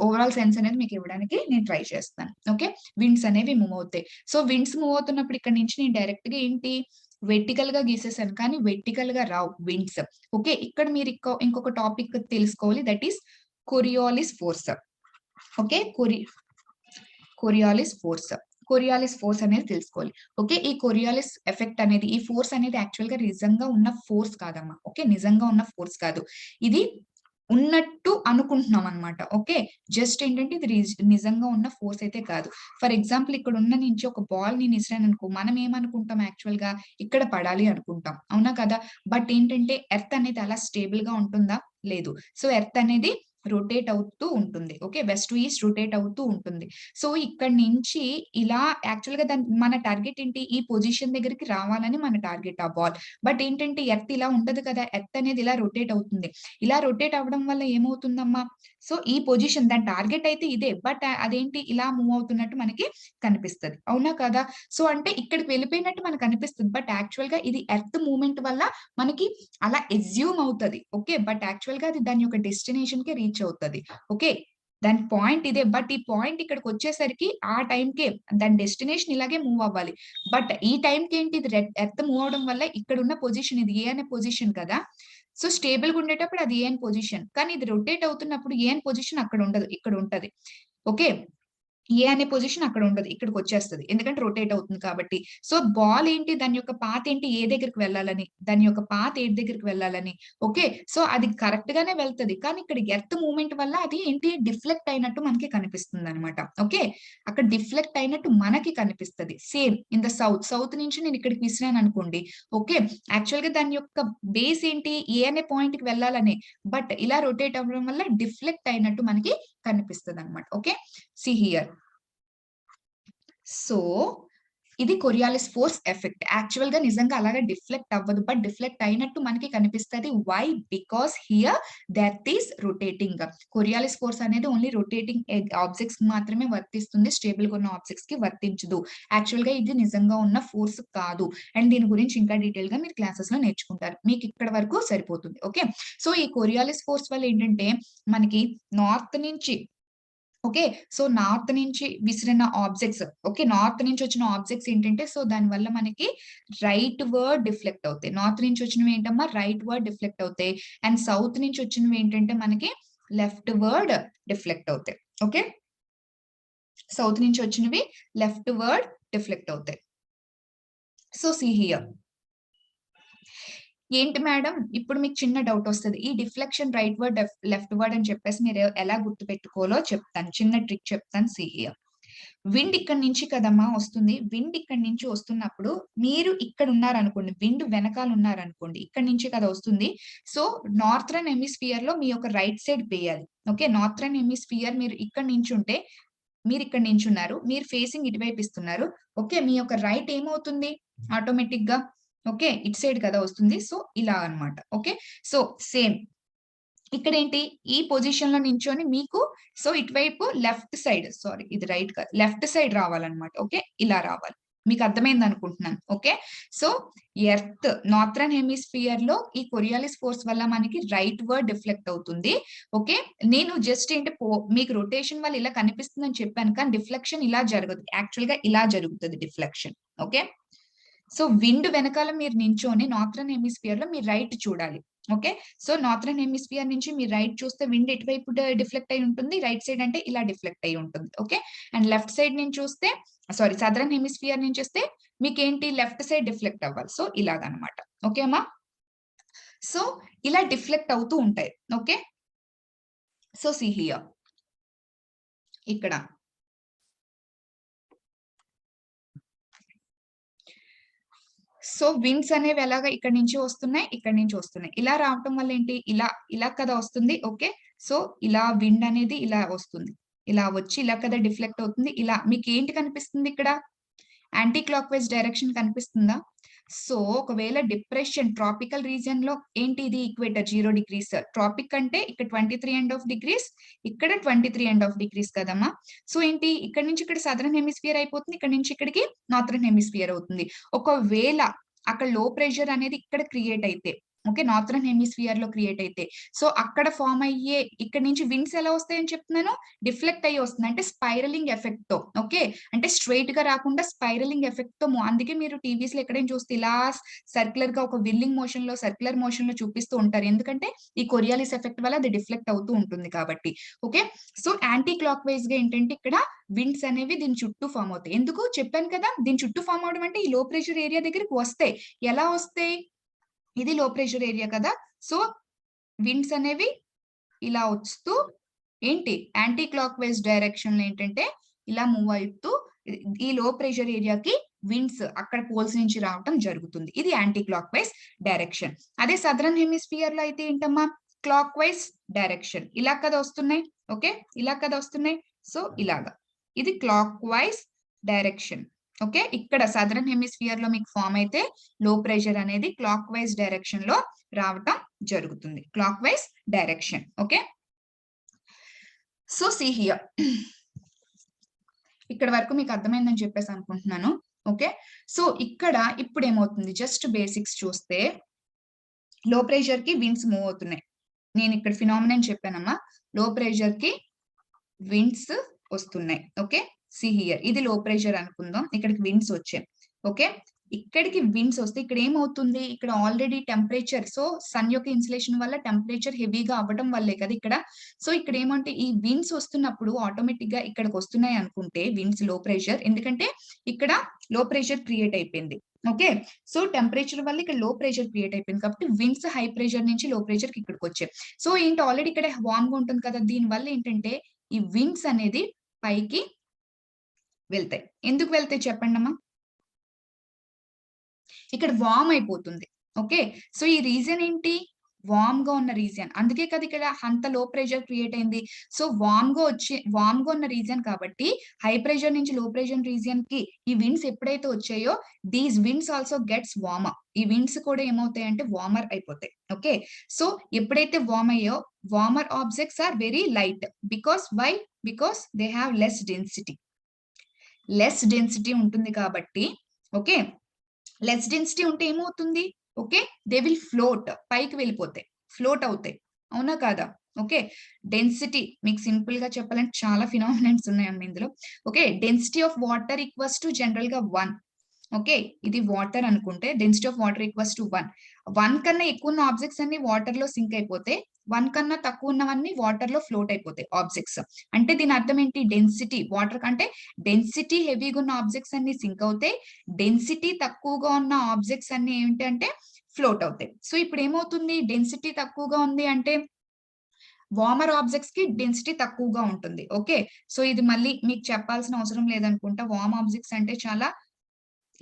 ఓవరాల్ సెన్స్ అనేది మీకు ఇవ్వడానికి నేను ట్రై చేస్తాను. ఓకే, విండ్స్ అనేవి మూవ్ అవుతాయి. సో విండ్స్ మూవ్ అవుతున్నప్పుడు ఇక్కడ నుంచి నేను డైరెక్ట్ గా ఏంటి వెర్టికల్ గా గీసేసాను, కానీ వెర్టికల్ గా రావు విండ్స్. ఓకే, ఇక్కడ మీరు ఇంకొక టాపిక్ తెలుసుకోవాలి, that is Coriolis force. Okay, Coriolis force, Coriolis force అనేది తెలుసుకోవాలి. ఓకే, ఈ కొరియాలిస్ ఎఫెక్ట్ అనేది, ఈ ఫోర్స్ అనేది యాక్చువల్ గా నిజంగా ఉన్న ఫోర్స్ కాదమ్మా. ఓకే, నిజంగా ఉన్న ఫోర్స్ కాదు, ఇది ఉన్నట్టు అనుకుంటున్నాం అనమాట. ఓకే, జస్ట్ ఏంటంటే ఇది నిజంగా ఉన్న ఫోర్స్ అయితే కాదు. ఫర్ ఎగ్జాంపుల్ ఇక్కడ ఉన్న నుంచి ఒక బాల్ నేను ఇసిరాను అనుకో, మనం ఏమనుకుంటాం యాక్చువల్ గా ఇక్కడ పడాలి అనుకుంటాం, అవునా కదా. బట్ ఏంటంటే ఎర్త్ అనేది అలా స్టేబుల్ గా ఉంటుందా, లేదు. సో ఎర్త్ అనేది రొటేట్ అవుతూ ఉంటుంది. Okay, west to east rotate అవుతూ ఉంటుంది. సో ఇక్కడ నుంచి ఇలా యాక్చువల్ గా మన టార్గెట్ ఏంటి, ఈ పొజిషన్ దగ్గరికి రావాలని మన టార్గెట్ ఆ బాల్. బట్ ఏంటంటే ఎర్త్ ఇలా ఉంటది కదా, ఎర్త్ అనేది ఇలా రొటేట్ అవుతుంది. ఇలా రొటేట్ అవ్వడం వల్ల ఏమవుతుందమ్మా, సో ఈ పొజిషన్ దాని టార్గెట్ అయితే ఇదే, బట్ అదేంటి ఇలా మూవ్ అవుతున్నట్టు మనకి కనిపిస్తుంది, అవునా కదా. సో అంటే ఇక్కడికి వెళ్ళిపోయినట్టు మనకు అనిపిస్తుంది, బట్ యాక్చువల్ గా ఇది ఎర్త్ మూవ్మెంట్ వల్ల మనకి అలా ఎజ్యూమ్ అవుతుంది. ఓకే, బట్ యాక్చువల్ గా అది దాని యొక్క డెస్టినేషన్ కి రీచ్ అవుతుంది. ఓకే, దాని పాయింట్ ఇదే, బట్ ఈ పాయింట్ ఇక్కడికి వచ్చేసరికి ఆ టైంకే దాని డెస్టినేషన్ ఇలాగే మూవ్ అవ్వాలి. బట్ ఈ టైంకి ఏంటి, ఇది ఎర్త్ మూవ్ అవడం వల్ల ఇక్కడ ఉన్న పొజిషన్ ఇది ఏ అనే పొజిషన్ కదా. సో స్టేబుల్ గా ఉండేటప్పుడు అది ఏ అని పొజిషన్, కానీ ఇది రొటేట్ అవుతున్నప్పుడు ఏ అని పొజిషన్ అక్కడ ఉండదు, ఇక్కడ ఉంటది. ఓకే, ఏ అనే పొజిషన్ అక్కడ ఉండదు, ఇక్కడికి వచ్చేస్తుంది, ఎందుకంటే రొటేట్ అవుతుంది కాబట్టి. సో బాల్ ఏంటి, దాని యొక్క పాత్ ఏంటి, ఏ దగ్గరికి వెళ్ళాలని, దాని యొక్క పాత్ ఏ దగ్గరికి వెళ్ళాలని. ఓకే, సో అది కరెక్ట్ గానే వెళ్తది, కానీ ఇక్కడ ఎర్త్ మూవ్మెంట్ వల్ల అది ఏంటి డిఫ్లెక్ట్ అయినట్టు మనకి కనిపిస్తుంది అనమాట. ఓకే, అక్కడ డిఫ్లెక్ట్ అయినట్టు మనకి కనిపిస్తుంది. సేమ్ ఇన్ ద సౌత్ నుంచి నేను ఇక్కడికి విసిరాను అనుకోండి. ఓకే, యాక్చువల్ గా దాని యొక్క బేస్ ఏంటి, ఏ అనే పాయింట్ కి వెళ్ళాలని, బట్ ఇలా రొటేట్ అవ్వడం వల్ల డిఫ్లెక్ట్ అయినట్టు మనకి కనిపిస్తుంది అనమాట. Okay, see here. సో ఇది కొరియాలిస్ ఫోర్స్ ఎఫెక్ట్. యాక్చువల్ గా నిజంగా అలాగే డిఫ్లెక్ట్ అవ్వదు, బట్ డిఫ్లెక్ట్ అయినట్టు మనకి కనిపిస్తుంది. Why, because here that is rotating. Coriolis force అనేది ఓన్లీ రొటేటింగ్ ఆబ్జెక్ట్స్ మాత్రమే వర్తిస్తుంది, స్టేబుల్ గా ఉన్న ఆబ్జెక్ట్స్ కి వర్తించదు. యాక్చువల్ గా ఇది నిజంగా ఉన్న ఫోర్స్ కాదు. అండ్ దీని గురించి ఇంకా డీటెయిల్ గా మీరు క్లాసెస్ లో నేర్చుకుంటారు, మీకు ఇక్కడ వరకు సరిపోతుంది. ఓకే, సో ఈ కొరియాలిస్ ఫోర్స్ వల్ల ఏంటంటే మనకి నార్త్ నుంచి, ఓకే, సో నార్త్ నుంచి విసిరిన ఆబ్జెక్ట్స్, ఓకే, నార్త్ నుంచి వచ్చిన ఆబ్జెక్ట్స్ ఏంటంటే, సో దాని వల్ల మనకి రైట్ వర్డ్ డిఫ్లెక్ట్ అవుతాయి. నార్త్ నుంచి వచ్చినవి ఏంటమ్మా, రైట్ వర్డ్ డిఫ్లెక్ట్ అవుతాయి. అండ్ సౌత్ నుంచి వచ్చినవి ఏంటంటే మనకి లెఫ్ట్ వర్డ్ డిఫ్లెక్ట్ అవుతాయి. ఓకే, సౌత్ నుంచి వచ్చినవి లెఫ్ట్ వర్డ్ డిఫ్లెక్ట్ అవుతాయి. So see here. ఏంటి మేడం, ఇప్పుడు మీకు చిన్న డౌట్ వస్తుంది, ఈ deflection rightward leftward అని చెప్పేసి మీరు ఎలా గుర్తు పెట్టుకోవాలో చెప్తాను, చిన్న ట్రిక్ చెప్తాను. See here. విండ్ ఇక్కడ నుంచి కదమ్మా వస్తుంది, విండ్ ఇక్కడ నుంచి వస్తున్నప్పుడు మీరు ఇక్కడ ఉన్నారనుకోండి, విండ్ వెనకాల ఉన్నారనుకోండి, ఇక్కడ నుంచి కదా వస్తుంది. సో నార్థరన్ హెమిస్ఫియర్ లో మీ యొక్క రైట్ సైడ్ వేయాలి. ఓకే, నార్థరన్ హెమిస్ఫియర్ మీరు ఇక్కడ నుంచి ఉంటే, మీరు ఇక్కడ నుంచి ఉన్నారు, మీరు ఫేసింగ్ ఇటువైపు ఇస్తున్నారు. ఓకే, మీ యొక్క రైట్ ఏమవుతుంది ఆటోమేటిక్ గా, ఓకే, ఇటు సైడ్ కదా వస్తుంది. సో ఇలా అన్నమాట. ఓకే, సో సేమ్ ఇక్కడ ఏంటి, ఈ పొజిషన్ లో నించొని మీకు, సో ఇటువైపు లెఫ్ట్ సైడ్, సారీ ఇది రైట్ కాదు, లెఫ్ట్ సైడ్ రావాలన్నమాట. ఓకే, ఇలా రావాలి, మీకు అర్థమైంది అనుకుంటున్నాను. Okay, so earth northern hemisphere లో ఈ కొరియాలిస్ ఫోర్స్ వల్ల మనకి రైట్ వర్డ్ డిఫ్లెక్ట్ అవుతుంది. ఓకే, నేను జస్ట్ ఏంటి మీకు రొటేషన్ వల్ల ఇలా కనిపిస్తుందని చెప్పాను, కానీ డిఫ్లెక్షన్ ఇలా జరగదు, యాక్చువల్ గా ఇలా జరుగుతుంది డిఫ్లెక్షన్. ఓకే, సో విండ్ వెనకాల మీరు నించొని నార్థరన్ హెమిస్ఫియర్ లో మీరు రైట్ చూడాలి. ఓకే, సో నార్థరన్ హెమిస్ఫియర్ నుంచి మీరు రైట్ చూస్తే విండ్ ఎటువైపు డిఫ్లెక్ట్ అయి ఉంటుంది, రైట్ సైడ్ అంటే ఇలా డిఫ్లెక్ట్ అయి ఉంటుంది. ఓకే, అండ్ లెఫ్ట్ సైడ్ నుంచి చూస్తే, సారీ సదరన్ హెమిస్ఫియర్ నుంచి వస్తే మీకు ఏంటి లెఫ్ట్ సైడ్ డిఫ్లెక్ట్ అవ్వాలి. సో ఇలాగనమాట. ఓకే అమ్మా, సో ఇలా డిఫ్లెక్ట్ అవుతూ ఉంటాయి. Okay, so see here. ఇక్కడ సో విండ్స్ అనేవి ఎలాగా ఇక్కడ నుంచి వస్తున్నాయి, ఇక్కడ నుంచి వస్తున్నాయి. ఇలా రావటం వల్ల ఏంటి, ఇలా ఇలా కదా వస్తుంది. ఓకే, సో ఇలా విండ్ అనేది ఇలా వస్తుంది, ఇలా వచ్చి ఇలా కదా డిఫ్లెక్ట్ అవుతుంది. ఇలా మీకు ఏంటి కనిపిస్తుంది ఇక్కడ, యాంటీ క్లాక్ వైజ్ డైరెక్షన్ కనిపిస్తుందా? సో ఒకవేళ డిప్రెషన్ ట్రాపికల్ రీజియన్ లో ఏంటి, ఇది ఈక్వేటర్ 0 degrees. ట్రాపిక్ అంటే ఇక్కడ 23.5 degrees, ఇక్కడ 23.5 degrees కదమ్మా. సో ఏంటి, ఇక్కడ నుంచి ఇక్కడ సదరన్ హెమిస్ఫియర్ అయిపోతుంది, ఇక్కడ నుంచి ఇక్కడికి నార్థరన్ హెమిస్ఫియర్ అవుతుంది. ఒకవేళ అక్కడ లో ప్రెషర్ అనేది ఇక్కడ క్రియేట్ అయితే, ఓకే, నార్థరన్ హెమిస్ఫియర్ లో క్రియేట్ అయితే, సో అక్కడ ఫామ్ అయ్యే ఇక్కడ నుంచి విండ్స్ ఎలా వస్తాయని చెప్తున్నాను, డిఫ్లెక్ట్ అయ్యి వస్తుంది. అంటే స్పైరలింగ్ ఎఫెక్ట్ తో, ఓకే, అంటే స్ట్రైట్ గా రాకుండా స్పైరలింగ్ ఎఫెక్ట్ తో. అందుకే మీరు టీవీస్ లో ఎక్కడైనా చూస్తే ఇలా సర్క్యులర్ గా ఒక విల్లింగ్ మోషన్ లో, సర్క్యులర్ మోషన్ లో చూపిస్తూ ఉంటారు. ఎందుకంటే ఈ కొరియాలిస్ ఎఫెక్ట్ వల్ల అది డిఫ్లెక్ట్ అవుతూ ఉంటుంది కాబట్టి. Okay, so anti clock wise గా ఏంటంటే ఇక్కడ విండ్స్ అనేవి దీని చుట్టూ ఫామ్ అవుతాయి. ఎందుకు చెప్పాను కదా, దీని చుట్టూ ఫామ్ అవడం అంటే ఈ లో ప్రెషర్ ఏరియా దగ్గరికి వస్తాయి. ఎలా వస్తాయి, ఇది లో ప్రెషర్ ఏరియా కదా, సో విండ్స్ అనేవి ఇలా వస్తూ ఏంటి యాంటీ క్లాక్ వైజ్ డైరెక్షన్ లో ఏంటంటే ఇలా మూవ్ అవుతూ ఈ లో ప్రెషర్ ఏరియాకి విండ్స్ అక్కడ పోల్స్ నుంచి రావటం జరుగుతుంది. ఇది యాంటీ క్లాక్ వైజ్ డైరెక్షన్. అదే సదరన్ హెమిస్ఫియర్ లో అయితే ఏంటమ్మా, క్లాక్ వైజ్ డైరెక్షన్. ఇలా కదా వస్తున్నాయి, ఓకే, ఇలా కదా వస్తున్నాయి. సో ఇలాగా ఇది క్లాక్ వైజ్ డైరెక్షన్. ఓకే, ఇక్కడ సదరన్ హెమిస్ఫియర్ లో మీకు ఫామ్ అయితే లో ప్రెషర్ అనేది క్లాక్ వైజ్ డైరెక్షన్ లో రావటం జరుగుతుంది, clockwise direction. Okay, so see here, ఇక్కడ వరకు మీకు అర్థమైందని చెప్పేసి అనుకుంటున్నాను. ఓకే, సో ఇక్కడ ఇప్పుడు ఏమవుతుంది, జస్ట్ బేసిక్స్ చూస్తే లో ప్రెషర్ కి విండ్స్ మూవ్ అవుతున్నాయి. నేను ఇక్కడ ఫినామినన్ చెప్పానమ్మా, లో ప్రెషర్ కి విండ్స్ వస్తున్నాయి. ఓకే, సి హియర్, ఇది లో ప్రెషర్ అనుకుందాం, ఇక్కడికి విండ్స్ వచ్చాయి. ఓకే, ఇక్కడికి విండ్స్ వస్తే ఇక్కడ ఏమవుతుంది, ఇక్కడ ఆల్రెడీ టెంపరేచర్, సో సన్ యొక్క ఇన్సులేషన్ వల్ల టెంపరేచర్ హెవీగా అవ్వడం వల్లే కదా ఇక్కడ. సో ఇక్కడ ఏమంటే ఈ విండ్స్ వస్తున్నప్పుడు ఆటోమేటిక్ గా ఇక్కడికి వస్తున్నాయి అనుకుంటే విండ్స్ లో ప్రెషర్, ఎందుకంటే ఇక్కడ లో ప్రెషర్ క్రియేట్ అయిపోయింది. ఓకే, సో టెంపరేచర్ వల్ల ఇక్కడ లో ప్రెషర్ క్రియేట్ అయిపోయింది కాబట్టి విండ్స్ హై ప్రెషర్ నుంచి లో ప్రెషర్ కి ఇక్కడికి వచ్చాయి. సో ఏంటి, ఆల్రెడీ ఇక్కడ వార్మ్ గా ఉంటుంది కదా, దీని వల్ల ఏంటంటే ఈ విండ్స్ అనేది పైకి వెళ్తాయి. ఎందుకు వెళ్తాయి చెప్పండి అమ్మా, ఇక్కడ వార్మ్ అయిపోతుంది. ఓకే, సో ఈ రీజన్ ఏంటి, వార్మ్ గా ఉన్న రీజన్, అందుకే కదా ఇక్కడ అంత లో ప్రెషర్ క్రియేట్ అయింది. సో వార్మ్ గా ఉన్న రీజన్ కాబట్టి హై ప్రెషర్ నుంచి లో ప్రెషర్ రీజన్ కి ఈ విండ్స్ ఎప్పుడైతే వచ్చాయో these winds also gets warm up. ఈ విండ్స్ కూడా ఏమవుతాయి అంటే వార్మర్ అయిపోతాయి. ఓకే, సో ఎప్పుడైతే వార్మ్ అయ్యో, warmer objects are very light. Because why, because they have less density ఉంటుంది కాబట్టి. ఓకే, లెస్ డెన్సిటీ ఉంటే ఏమవుతుంది, ఓకే, దే విల్ ఫ్లోట్, పైకి వెళ్ళిపోతాయి, ఫ్లోట్ అవుతాయి, అవునా కాదా. ఓకే, డెన్సిటీ మీకు సింపుల్ గా చెప్పాలంటే చాలా ఫినామినన్స్ ఉన్నాయమ్మా ఇందులో. Okay, density of water equals to general గా 1. ఓకే, ఇది వాటర్ అనుకుంటే density of water equals to 1 కన్నా ఎక్కువ ఉన్న ఆబ్జెక్ట్స్ అన్ని వాటర్ లో సింక్ అయిపోతే 1 కన్నా తక్కువ ఉన్నవన్నీ వాటర్ లో ఫ్లోట్ అయిపోతాయి ఆబ్జెక్ట్స్. అంటే దీని అర్థం ఏంటి, డెన్సిటీ వాటర్ కంటే డెన్సిటీ హెవీగా ఉన్న ఆబ్జెక్ట్స్ అన్ని సింక్ అవుతాయి, డెన్సిటీ తక్కువగా ఉన్న ఆబ్జెక్ట్స్ అన్ని ఏంటంటే ఫ్లోట్ అవుతాయి. సో ఇప్పుడు ఏమవుతుంది, డెన్సిటీ తక్కువగా ఉంది అంటే వార్మర్ ఆబ్జెక్ట్స్ కి డెన్సిటీ తక్కువగా ఉంటుంది. ఓకే, సో ఇది మళ్ళీ మీకు చెప్పాల్సిన అవసరం లేదనుకుంటా. వార్మ్ ఆబ్జెక్ట్స్ అంటే చాలా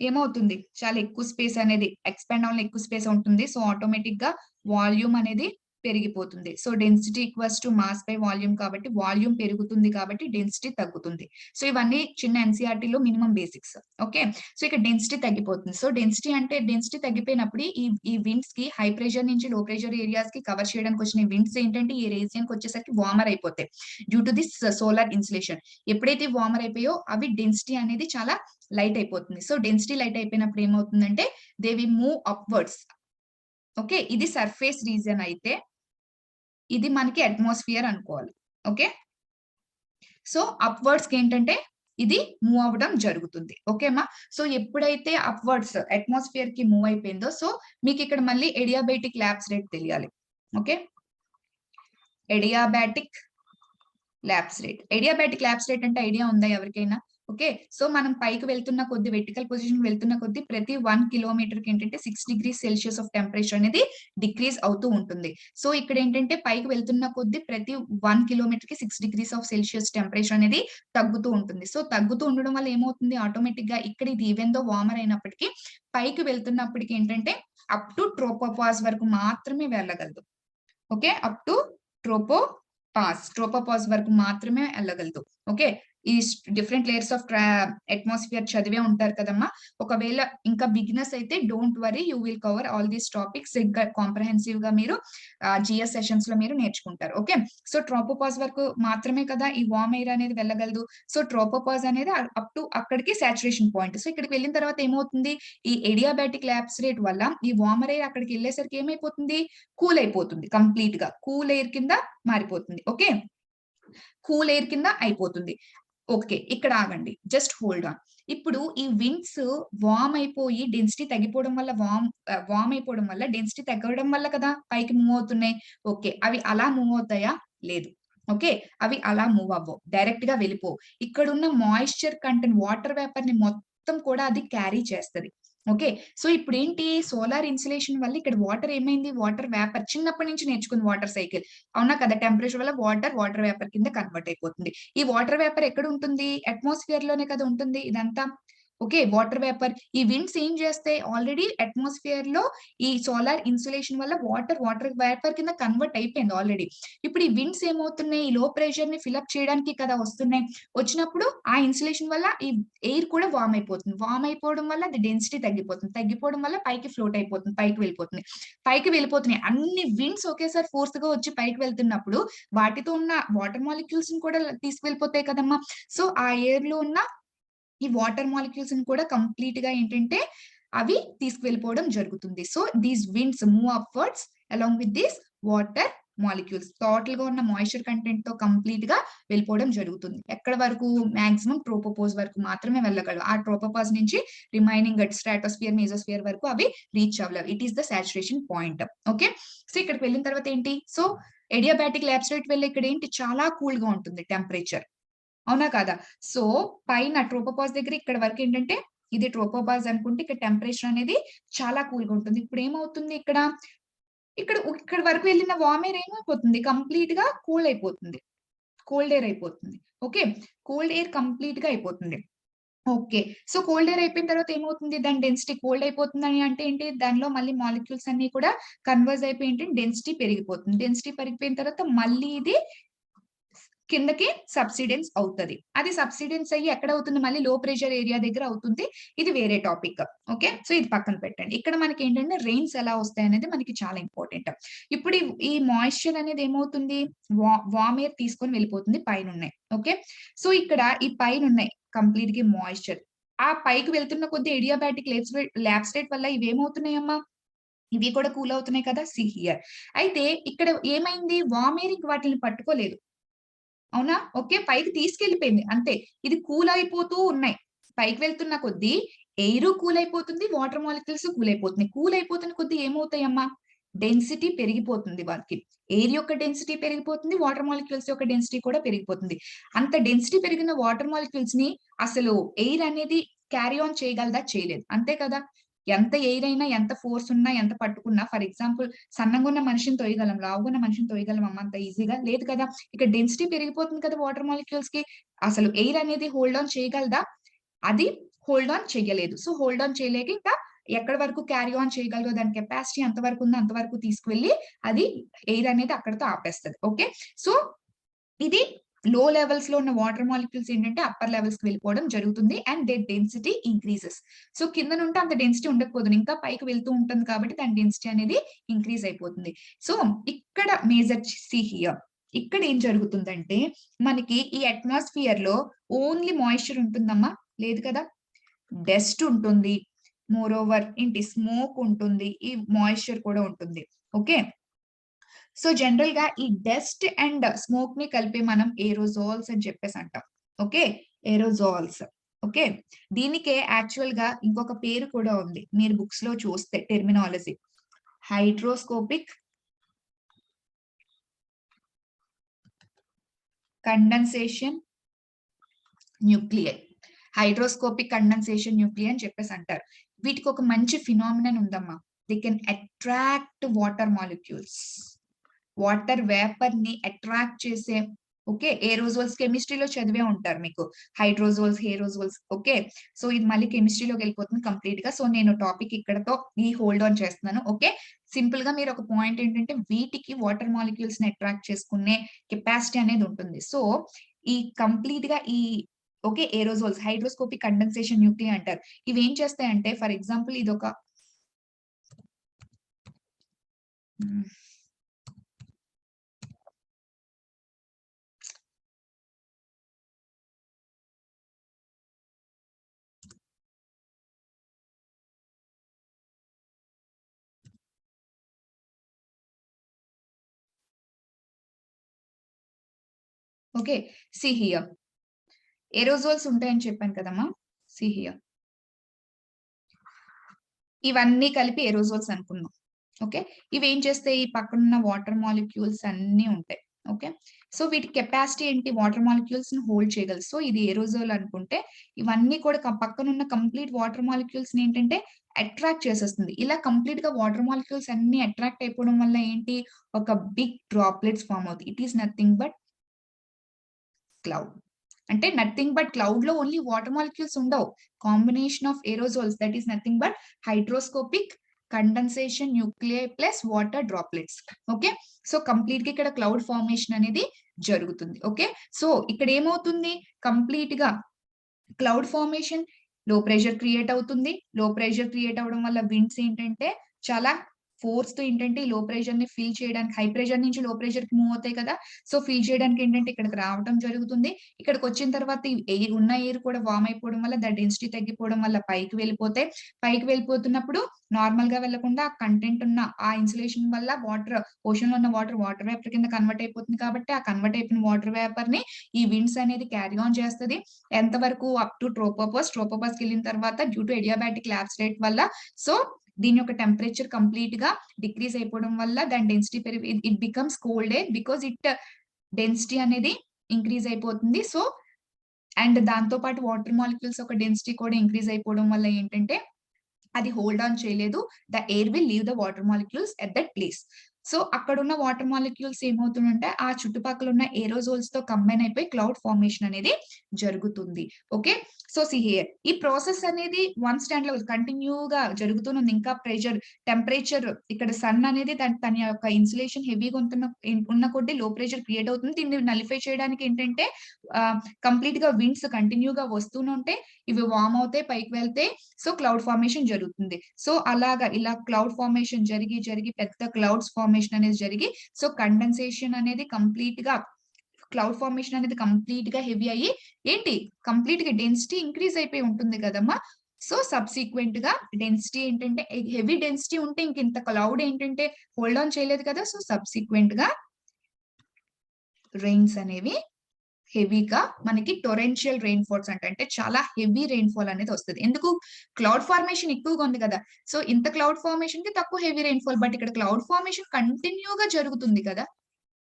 ఏమవుతుంది, చాలా ఎక్కువ స్పేస్ అనేది ఎక్స్పాండ్ అవ్వాలి, ఎక్కువ స్పేస్ ఉంటుంది. సో ఆటోమేటిక్ గా వాల్యూమ్ అనేది పెరిగిపోతుంది. So density equals to mass by volume కాబట్టి వాల్యూమ్ పెరుగుతుంది కాబట్టి డెన్సిటీ తగ్గుతుంది. సో ఇవన్నీ చిన్న ఎన్సీఆర్టీ లో మినిమం బేసిక్స్. ఓకే, సో ఇక్కడ డెన్సిటీ తగ్గిపోతుంది. సో డెన్సిటీ అంటే డెన్సిటీ తగ్గిపోయినప్పుడు ఈ విండ్స్ కి హై ప్రెషర్ నుంచి లో ప్రెషర్ ఏరియాస్ కి కవర్ చేయడానికి వచ్చిన విండ్స్ ఏంటంటే ఈ రీజియన్ కి వచ్చేసరికి వార్మర్ అయిపోతాయి due to this solar insulation. ఎప్పుడైతే వార్మర్ అయిపోయో అవి డెన్సిటీ అనేది చాలా లైట్ అయిపోతుంది. సో డెన్సిటీ లైట్ అయిపోయినప్పుడు ఏమవుతుందంటే they will move upwards. Okay, ఇది సర్ఫేస్ రీజన్ అయితే ఇది మనకి అట్మాస్ఫియర్ అనుకోవాలి. ఓకే, సో అప్వర్డ్స్ కి ఏంటంటే ఇది మూవ్ అవ్వడం జరుగుతుంది. ఓకేమా, సో ఎప్పుడైతే అప్వర్డ్స్ అట్మాస్ఫియర్ కి మూవ్ అయిపోయిందో సో మీకు ఇక్కడ మళ్ళీ ఎడియాబాటిక్ ల్యాబ్స్ రేట్ తెలియాలి. ఓకే, ఎడియాబాటిక్ ల్యాబ్స్ రేట్ అంటే ఐడియా ఉందా ఎవరికైనా? ఓకే, సో మనం పైకి వెళ్తున్న కొద్ది వెర్టికల్ పొజిషన్ వెళ్తున్న కొద్ది ప్రతి 1 కిలోమీటర్ కి ఏంటంటే 6 డిగ్రీ సెల్సియస్ ఆఫ్ టెంపరేచర్ అనేది డిక్రీజ్ అవుతూ ఉంటుంది. సో ఇక్కడ ఏంటంటే పైకి వెళ్తున్న కొద్ది ప్రతి 1 కిలోమీటర్ కి 6 డిగ్రీస్ ఆఫ్ సెల్సియస్ టెంపరేచర్ అనేది తగ్గుతూ ఉంటుంది. సో తగ్గుతూ ఉండడం వల్ల ఏమవుతుంది, ఆటోమేటిక్ గా ఇక్కడ ఇది ఈవెన్ దో వార్మర్ అయినప్పటికీ పైకి వెళ్తున్నప్పటికి ఏంటంటే అప్ టు ట్రోపోపాస్ వరకు మాత్రమే వెళ్ళగలదు. ఓకే, అప్ టు ట్రోపోపాస్ వరకు మాత్రమే వెళ్ళగలదు. ఓకే, ఈ డిఫరెంట్ లేయర్స్ ఆఫ్ అట్మాస్ఫియర్ చదివే ఉంటారు కదమ్మా. ఒకవేళ ఇంకా బిగినర్స్ అయితే don't worry, you will cover all these topics ఇంకా కాంప్రహెన్సివ్ గా మీరు జిఎస్ సెషన్స్ లో మీరు నేర్చుకుంటారు. ఓకే, సో ట్రోపోపాస్ వరకు మాత్రమే కదా ఈ వార్మ్ ఎయిర్ అనేది వెళ్ళగలదు. సో ట్రోపోపాస్ అనేది అప్ టు అక్కడికి సాచురేషన్ పాయింట్. సో ఇక్కడికి వెళ్ళిన తర్వాత ఏమవుతుంది, ఈ ఎడియాబాటిక్ ల్యాబ్స్ రేట్ వల్ల ఈ వార్మర్ ఎయిర్ అక్కడికి వెళ్ళేసరికి ఏమైపోతుంది, కూల్ అయిపోతుంది, కంప్లీట్ గా కూల్ ఎయిర్ కింద మారిపోతుంది. ఓకే, కూల్ ఎయిర్ కింద అయిపోతుంది. ఓకే, ఇక్కడ ఆగండి, జస్ట్ హోల్డ్ ఆన్. ఇప్పుడు ఈ విండ్స్ వార్మ్ అయిపోయి డెన్సిటీ తగ్గిపోవడం వల్ల వార్మ్ అయిపోవడం వల్ల డెన్సిటీ తగ్గడం వల్ల కదా పైకి మూవ్ అవుతున్నాయి. ఓకే, అవి అలా మూవ్ అవుతాయా, లేదు. ఓకే, అవి అలా మూవ్ అవ్వవు, డైరెక్ట్ గా వెళ్ళిపోవు. ఇక్కడ ఉన్న మాయిశ్చర్ కంటెంట్ వాటర్ వేపర్ ని మొత్తం కూడా అది క్యారీ చేస్తది. ఓకే, సో ఇప్పుడు ఏంటి, సోలార్ ఇన్సులేషన్ వల్ల ఇక్కడ వాటర్ ఏమైంది, వాటర్ వేపర్ చిన్నప్పటి నుంచి నేర్చుకుంది వాటర్ సైకిల్, అవునా కదా. టెంపరేచర్ వల్ల వాటర్ వేపర్ కింద కన్వర్ట్ అయిపోతుంది. ఈ వాటర్ వేపర్ ఎక్కడ ఉంటుంది, అట్మాస్ఫియర్ లోనే కదా ఉంటుంది ఇదంతా. ఓకే, వాటర్ వేపర్, ఈ విండ్స్ ఏం చేస్తాయి, ఆల్రెడీ అట్మాస్ఫియర్ లో ఈ సోలార్ ఇన్సులేషన్ వల్ల వాటర్ వేపర్ కింద కన్వర్ట్ అయిపోయింది ఆల్రెడీ. ఇప్పుడు ఈ విండ్స్ ఏమవుతున్నాయి, ఈ లో ప్రెషర్ ని ఫిల్అప్ చేయడానికి కదా వస్తున్నాయి. వచ్చినప్పుడు ఆ ఇన్సులేషన్ వల్ల ఈ ఎయిర్ కూడా వార్మ్ అయిపోతుంది. వార్మ్ అయిపోవడం వల్ల అది డెన్సిటీ తగ్గిపోతుంది. తగ్గిపోవడం వల్ల పైకి ఫ్లోట్ అయిపోతుంది, పైకి వెళ్ళిపోతున్నాయి. అన్ని విండ్స్ ఒకేసారి ఫోర్స్ గా వచ్చి పైకి వెళ్తున్నప్పుడు వాటితో ఉన్న వాటర్ మాలిక్యూల్స్ ని కూడా తీసుకెళ్ళిపోతాయి కదమ్మా. సో ఆ ఎయిర్ లో ఉన్న ఈ వాటర్ మాలిక్యూల్స్ ని కూడా కంప్లీట్ గా ఏంటంటే అవి తీసుకువెళ్ళిపోవడం జరుగుతుంది. So these winds move upwards along with these water molecules. Total గా ఉన్న మాయిశ్చర్ కంటెంట్ తో కంప్లీట్ గా వెళ్ళిపోవడం జరుగుతుంది. ఎక్కడ వరకు, మాక్సిమం ట్రోపోపాస్ వరకు మాత్రమే వెళ్ళగలవు. ఆ ట్రోపోపాస్ నుంచి రిమైనింగ్ స్ట్రాటోస్ఫియర్, మెసోస్ఫియర్ వరకు అవి రీచ్ అవ్వలేవు. It is the saturation point. Okay, so ఇక్కడికి వెళ్ళిన తర్వాత ఏంటి, సో ఎడియాబాటిక్ ల్యాబ్స్ వెళ్ళి ఇక్కడ ఏంటి చాలా కూల్ గా ఉంటుంది టెంపరేచర్, అవునా కదా. సో పైన ట్రోపోపాస్ దగ్గర ఇక్కడ వరకు ఏంటంటే ఇది ట్రోపోపాస్ అనుకుంటే ఇక్కడ టెంపరేచర్ అనేది చాలా కూల్ గా ఉంటుంది. ఇప్పుడు ఏమవుతుంది, ఇక్కడ వరకు వెళ్ళిన వార్మ్ ఎయిర్ ఏమైపోతుంది, కంప్లీట్ గా కూల్ అయిపోతుంది, కోల్డ్ ఎయిర్ అయిపోతుంది. ఓకే, కోల్డ్ ఎయిర్ కంప్లీట్ గా అయిపోతుంది. ఓకే, సో కోల్డ్ ఎయిర్ అయిపోయిన తర్వాత ఏమవుతుంది, దాని డెన్సిటీ కోల్డ్ అయిపోతుంది అని అంటే ఏంటి, దానిలో మళ్ళీ మాలిక్యూల్స్ అన్ని కూడా కన్వర్జ్ అయిపోయి ఏంటి, డెన్సిటీ పెరిగిపోతుంది. డెన్సిటీ పెరిగిపోయిన తర్వాత మళ్ళీ ఇది కిందకి సబ్సిడెన్స్ అవుతుంది. అది సబ్సిడెన్స్ అయ్యి ఎక్కడ అవుతుంది, మళ్ళీ లో ప్రెషర్ ఏరియా దగ్గర అవుతుంది. ఇది వేరే టాపిక్. ఓకే, సో ఇది పక్కన పెట్టండి. ఇక్కడ మనకి ఏంటంటే రెయిన్స్ ఎలా వస్తాయి అనేది మనకి చాలా ఇంపార్టెంట్. ఇప్పుడు ఈ మాయిశ్చర్ అనేది ఏమవుతుంది, వార్మ్ ఎయిర్ తీసుకొని వెళ్ళిపోతుంది పైన ఉన్నాయి. ఓకే, సో ఇక్కడ ఈ పైన ఉన్నాయి కంప్లీట్ గా మాయిశ్చర్, ఆ పైకి వెళ్తున్న కొద్ది ఎడియాబాటిక్ ల్యాబ్ స్టేట్ వల్ల ఇవి ఏమవుతున్నాయమ్మా, ఇవి కూడా కూల్ అవుతున్నాయి కదా. సి హియర్, అయితే ఇక్కడ ఏమైంది, వార్మ్ ఎయిర్ వాటిని పట్టుకోలేదు, అవునా. ఓకే, పైకి తీసుకెళ్లిపోయింది అంతే. ఇది కూల్ అయిపోతూ ఉన్నాయి, పైకి వెళ్తున్న కొద్దీ ఎయిర్ కూల్ అయిపోతుంది, వాటర్ మాలిక్యూల్స్ కూల్ అయిపోతున్నాయి. కూల్ అయిపోతున్న కొద్దీ ఏమవుతాయమ్మా, డెన్సిటీ పెరిగిపోతుంది. వాళ్ళకి ఎయిర్ యొక్క డెన్సిటీ పెరిగిపోతుంది, వాటర్ మాలిక్యూల్స్ యొక్క డెన్సిటీ కూడా పెరిగిపోతుంది. అంత డెన్సిటీ పెరిగిన వాటర్ మాలిక్యూల్స్ ని అసలు ఎయిర్ అనేది క్యారీ ఆన్ చేయగలదా, చేయలేదు, అంతే కదా. ఎంత ఎయిర్ అయినా, ఎంత ఫోర్స్ ఉన్నా, ఎంత పట్టుకున్నా, ఫర్ ఎగ్జాంపుల్ సన్నగా ఉన్న మనిషిని తొయ్యగలం, లావుగా ఉన్న మనిషిని తొయ్యగలం అమ్మ అంత ఈజీగా లేదు కదా. ఇక్కడ డెన్సిటీ పెరిగిపోతుంది కదా వాటర్ మాలిక్యూల్స్ కి, అసలు ఎయిర్ అనేది హోల్డ్ ఆన్ చేయగలదా, అది హోల్డ్ ఆన్ చేయలేదు. సో హోల్డ్ ఆన్ చేయలేక ఇంకా ఎక్కడి వరకు క్యారీ ఆన్ చేయగలదో, దాని కెపాసిటీ ఎంత వరకు ఉందో అంతవరకు తీసుకువెళ్ళి అది ఎయిర్ అనేది అక్కడితో ఆపేస్తుంది. ఓకే, సో ఇది లో లెవెల్స్ లో ఉన్న వాటర్ మాలిక్యూల్స్ ఏంటంటే అప్పర్ లెవెల్స్ కి వెళ్ళిపోవడం జరుగుతుంది and they density increases. So కింద నుండి అంత డెన్సిటీ ఉండకపోతుంది, ఇంకా పైకి వెళ్తూ ఉంటుంది కాబట్టి దాని డెన్సిటీ అనేది ఇంక్రీజ్ అయిపోతుంది. సో ఇక్కడ మేజర్ సి హియర్, ఇక్కడ ఏం జరుగుతుందంటే మనకి ఈ అట్మాస్ఫియర్ లో ఓన్లీ మాయిశ్చర్ ఉంటుందమ్మా, లేదు కదా. డస్ట్ ఉంటుంది, మోర్ ఓవర్ ఏంటి, స్మోక్ ఉంటుంది, ఈ మాయిశ్చర్ కూడా ఉంటుంది. ఓకే, సో జనరల్ గా ఈ డస్ట్ అండ్ స్మోక్ ని కలిపి మనం ఏరోజాల్స్ అని చెప్పేసి అంటాం. Okay, aerosols. ఓకే, దీనికే యాక్చువల్ గా ఇంకొక పేరు కూడా ఉంది, మీరు బుక్స్ లో చూస్తే terminology, hydroscopic condensation nuclei. Hydroscopic condensation nuclear అని చెప్పేసి అంటారు. వీటికి ఒక మంచి ఫినామినన్ ఉందమ్మా. They can attract water molecules. Water vapour ని అట్రాక్ట్ చేసే, ఓకే, ఏరోజోల్స్ కెమిస్ట్రీలో చదివే ఉంటారు మీకు, హైడ్రోజోల్స్, హేరోజోల్స్. ఓకే, సో ఇది మళ్ళీ కెమిస్ట్రీలోకి వెళ్ళిపోతుంది కంప్లీట్ గా. సో నేను టాపిక్ ఇక్కడతో ఈ హోల్డ్ ఆన్ చేస్తున్నాను. ఓకే, సింపుల్ గా మీరు ఒక పాయింట్ ఏంటంటే వీటికి వాటర్ మాలిక్యూల్స్ ని అట్రాక్ట్ చేసుకునే కెపాసిటీ అనేది ఉంటుంది. సో ఈ కంప్లీట్ గా ఈ, ఓకే, ఏరోజోల్స్ హైడ్రోస్కోపిక్ కండెన్సేషన్ న్యూక్లియర్ అంటారు. ఇవి ఏం చేస్తాయంటే, ఫర్ ఎగ్జాంపుల్ ఇది ఒక ఓకే, సి హియర్ ఏరోజోల్స్ ఉంటాయని చెప్పాను కదమ్మా. సి హియర్ ఇవన్నీ కలిపి ఏరోజోల్స్ అనుకుందాం. ఓకే, ఇవి ఏం చేస్తాయి, ఈ పక్కనున్న వాటర్ మాలిక్యూల్స్ అన్ని ఉంటాయి. ఓకే, సో వీటి కెపాసిటీ ఏంటి, వాటర్ మాలిక్యూల్స్ ని హోల్డ్ చేయగలదు. సో ఇది ఏరోజోల్ అనుకుంటే ఇవన్నీ కూడా పక్కనున్న కంప్లీట్ వాటర్ మాలిక్యూల్స్ ని ఏంటంటే అట్రాక్ట్ చేసేస్తుంది. ఇలా కంప్లీట్ గా వాటర్ మాలిక్యూల్స్ అన్ని అట్రాక్ట్ అయిపోవడం వల్ల ఏంటి, ఒక బిగ్ డ్రాప్లెట్స్ ఫామ్ అవుతాయి. It is nothing but cloud. అంటే నథింగ్ బట్ క్లౌడ్ లో ఓన్లీ వాటర్ మాలిక్యూల్స్ ఉండవు. Combination of aerosols, that is nothing but hydroscopic condensation nuclear plus water droplets. Okay, so complete గా ఇక్కడ క్లౌడ్ ఫార్మేషన్ అనేది జరుగుతుంది. Okay, so ఇక్కడ ఏమవుతుంది, complete గా క్లౌడ్ ఫార్మేషన్, లో ప్రెషర్ క్రియేట్ అవుతుంది. లో ప్రెషర్ క్రియేట్ అవడం వల్ల విండ్స్ ఏంటంటే చాలా ఫోర్స్ తో ఏంటంటే లో ప్రెషర్ ని ఫిల్ చేయడానికి, హై ప్రెషర్ నుంచి లో ప్రెషర్ కి మూవ్ అవుతాయి కదా. సో ఫిల్ చేయడానికి ఏంటంటే ఇక్కడికి రావడం జరుగుతుంది. ఇక్కడికి వచ్చిన తర్వాత ఎయిర్, ఉన్న ఎయిర్ కూడా వార్మ్ అయిపోవడం వల్ల, ద డెన్సిటీ తగ్గిపోవడం వల్ల పైకి వెళ్ళిపోతే, పైకి వెళ్ళిపోతున్నప్పుడు నార్మల్ గా వెళ్లకుండా కంటెంట్ ఉన్న ఆ ఇన్సులేషన్ వల్ల వాటర్, ఓషన్ లో ఉన్న వాటర్ వేపర్ కింద కన్వర్ట్ అయిపోతుంది. కాబట్టి ఆ కన్వర్ట్ అయిపోయిన వాటర్ వేపర్ ని ఈ విండ్స్ అనేది క్యారీ ఆన్ చేస్తుంది. ఎంత వరకు, అప్ టు ట్రోపోపస్. ట్రోపోపస్ కి వెళ్ళిన తర్వాత due to adiabatic labs rate వల్ల, సో దీని యొక్క టెంపరేచర్ కంప్లీట్ గా డిక్రీజ్ అయిపోవడం వల్ల దాని డెన్సిటీ పెరిగి it becomes cold air, because it density అనేది ఇంక్రీజ్ అయిపోతుంది. సో అండ్ దాంతో పాటు వాటర్ మాలిక్యూల్స్ ఒక డెన్సిటీ కూడా ఇంక్రీజ్ అయిపోవడం వల్ల ఏంటంటే అది హోల్డ్ ఆన్ చేయలేదు. The air will leave the water molecules at that place. So అక్కడ ఉన్న వాటర్ మాలిక్యూల్స్ ఏమవుతుందంటే ఆ చుట్టుపక్కల ఉన్న ఏరోజోల్స్ తో కంబైన్ అయిపోయి క్లౌడ్ ఫార్మేషన్ అనేది జరుగుతుంది. ఓకే, సో సి హియర్ ఈ ప్రాసెస్ అనేది వన్ స్టాండ్ లో కంటిన్యూగా జరుగుతుంది. ఇంకా ప్రెషర్, టెంపరేచర్, ఇక్కడ సన్ అనేది తన యొక్క ఇన్సులేషన్ హెవీగా ఉన్న కొద్దీ లో ప్రెషర్ క్రియేట్ అవుతుంది. దీన్ని నలిఫై చేయడానికి ఏంటంటే కంప్లీట్ గా విండ్స్ కంటిన్యూగా వస్తూనే ఉంటే ఇవి వార్మ్ అవుతాయి, పైకి వెళ్తే, సో క్లౌడ్ ఫార్మేషన్ జరుగుతుంది. సో అలాగా ఇలా క్లౌడ్ ఫార్మేషన్ జరిగి పెద్ద క్లౌడ్స్ ఫార్మేషన్ అనేది జరిగి, సో కండెన్సేషన్ అనేది కంప్లీట్ గా, క్లౌడ్ ఫార్మేషన్ అనేది కంప్లీట్ గా హెవీ అయ్యి ఏంటి, కంప్లీట్ గా డెన్సిటీ ఇంక్రీజ్ అయిపోయి ఉంటుంది కదమ్మా. సో సబ్సిక్వెంట్ గా డెన్సిటీ ఏంటంటే, హెవీ డెన్సిటీ ఉంటే ఇంక ఇంత క్లౌడ్ ఏంటంటే హోల్డ్ ఆన్ చేయలేదు కదా. సో సబ్సిక్వెంట్ గా రెయిన్స్ అనేవి హెవీగా మనకి టొరెన్షియల్ రెయిన్ ఫాల్స్ అంటే చాలా హెవీ రెయిన్ ఫాల్ అనేది వస్తుంది. ఎందుకు, క్లౌడ్ ఫార్మేషన్ ఎక్కువగా ఉంది కదా. సో ఇంత క్లౌడ్ ఫార్మేషన్ కి తక్కువ హెవీ రెయిన్ ఫాల్. బట్ ఇక్కడ క్లౌడ్ ఫార్మేషన్ కంటిన్యూగా జరుగుతుంది కదా.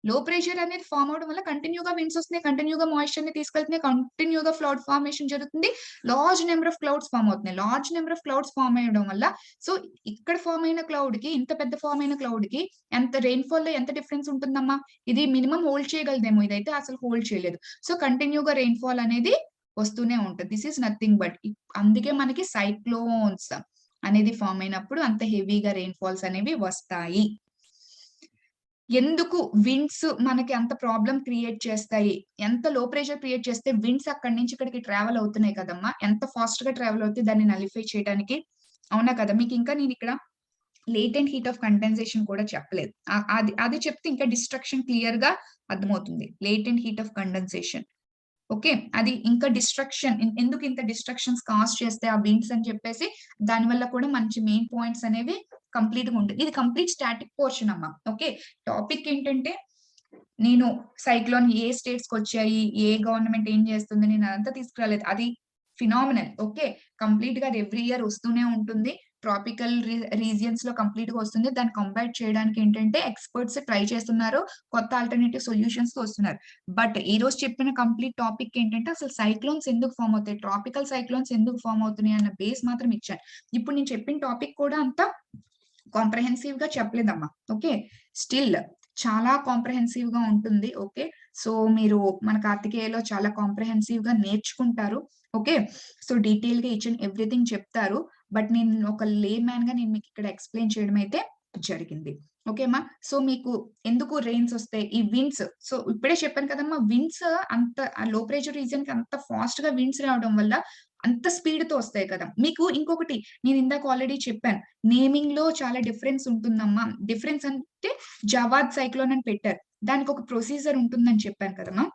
లో ప్రెషర్ అనేది ఫామ్ అవడం వల్ల కంటిన్యూగా విండ్స్ వస్తున్నాయి, కంటిన్యూగా మాయిశ్చర్ ని తీసుకెళ్తున్నాయి, కంటిన్యూగా క్లౌడ్ ఫార్మేషన్ జరుగుతుంది. Large number of clouds form అవుతున్నాయి. Large number of clouds form అయ్యడం వల్ల, సో ఇక్కడ ఫామ్ అయిన క్లౌడ్ కి, ఇంత పెద్ద ఫామ్ అయిన క్లౌడ్ కి ఎంత రెయిన్ ఫాల్ లో ఎంత డిఫరెన్స్ ఉంటుందమ్మా. ఇది మినిమం హోల్డ్ చేయగలదేమో, ఇదైతే అసలు హోల్డ్ చేయలేదు. సో కంటిన్యూగా రెయిన్ ఫాల్ అనేది వస్తూనే ఉంటుంది. దిస్ ఈస్ నథింగ్ బట్, అందుకే మనకి సైక్లోన్స్ అనేది ఫామ్ అయినప్పుడు అంత హెవీగా రెయిన్ ఫాల్స్ అనేవి వస్తాయి. ఎందుకు విండ్స్ మనకి అంత ప్రాబ్లం క్రియేట్ చేస్తాయి, ఎంత లో ప్రెషర్ క్రియేట్ చేస్తే విండ్స్ అక్కడి నుంచి ఇక్కడికి ట్రావెల్ అవుతున్నాయి కదమ్మా, ఎంత ఫాస్ట్ గా ట్రావెల్ అవుతుంది దాన్ని నలిఫై చేయడానికి. అవునా కదా. మీకు ఇంకా నేను ఇక్కడ లేటెంట్ హీట్ ఆఫ్ కండెన్సేషన్ కూడా చెప్పలేదు. అది చెప్తే ఇంకా డిస్ట్రక్షన్ క్లియర్ గా అర్థమవుతుంది. Latent heat of condensation, okay, అది ఇంకా డిస్ట్రక్షన్, ఎందుకు ఇంత డిస్ట్రక్షన్స్ కాజ్ చేస్తే ఆ విండ్స్ అని చెప్పేసి, దాని వల్ల కూడా మంచి మెయిన్ పాయింట్స్ అనేవి కంప్లీట్ గా ఉంటుంది. ఇది కంప్లీట్ స్టాటిక్ పోర్షన్ అమ్మా. ఓకే, టాపిక్ ఏంటంటే నేను సైక్లోన్ ఏ స్టేట్స్ కి వచ్చాయి, ఏ గవర్నమెంట్ ఏం చేస్తుంది, నేను అదంతా తీసుకురాలేదు. అది ఫినామినల్. ఓకే, కంప్లీట్ గా అది ఎవ్రీ ఇయర్ వస్తూనే ఉంటుంది. ట్రాపికల్ రీజియన్స్ లో కంప్లీట్ గా వస్తుంది. దాన్ని కంబైట్ చేయడానికి ఏంటంటే ఎక్స్పర్ట్స్ ట్రై చేస్తున్నారు, కొత్త ఆల్టర్నేటివ్ సొల్యూషన్స్ తో వస్తున్నారు. బట్ ఈ రోజు చెప్పిన కంప్లీట్ టాపిక్ ఏంటంటే అసలు సైక్లోన్స్ ఎందుకు ఫామ్ అవుతాయి, ట్రాపికల్ సైక్లోన్స్ ఎందుకు ఫామ్ అవుతున్నాయి అన్న బేస్ మాత్రం ఇచ్చాను. ఇప్పుడు నేను చెప్పిన టాపిక్ కూడా అంత కాంప్రహెన్సివ్ గా చెప్పలేదమ్మా. ఓకే, స్టిల్ చాలా కాంప్రహెన్సివ్ గా ఉంటుంది. ఓకే, సో మీరు మన కార్తికేయలో చాలా కాంప్రహెన్సివ్ గా నేర్చుకుంటారు. ఓకే, సో డీటెయిల్ గా ఈచ్ అండ్ ఎవ్రీథింగ్ చెప్తారు. బట్ నేను ఒక లే మ్యాన్ గా నేను మీకు ఇక్కడ ఎక్స్ప్లెయిన్ చేయడం అయితే జరిగింది. ఓకేమా, సో మీకు ఎందుకు రెయిన్స్ వస్తాయి, ఈ విండ్స్, సో ఇప్పుడే చెప్పాను కదమ్మా, విండ్స్ అంత లో ప్రెషర్ రీజన్ కి అంత ఫాస్ట్ గా విండ్స్ రావడం వల్ల అంత స్పీడ్ తో వస్తాయి కదా. మీకు ఇంకొకటి నేను ఇందాక ఆల్రెడీ చెప్పాను, నేమింగ్ లో చాలా డిఫరెన్స్ ఉంటుందమ్మా. డిఫరెన్స్ అంటే జవాద్ సైక్లోన్ అని పెట్టారు, దానికి ఒక ప్రొసీజర్ ఉంటుందని చెప్పాను కదమ్మా.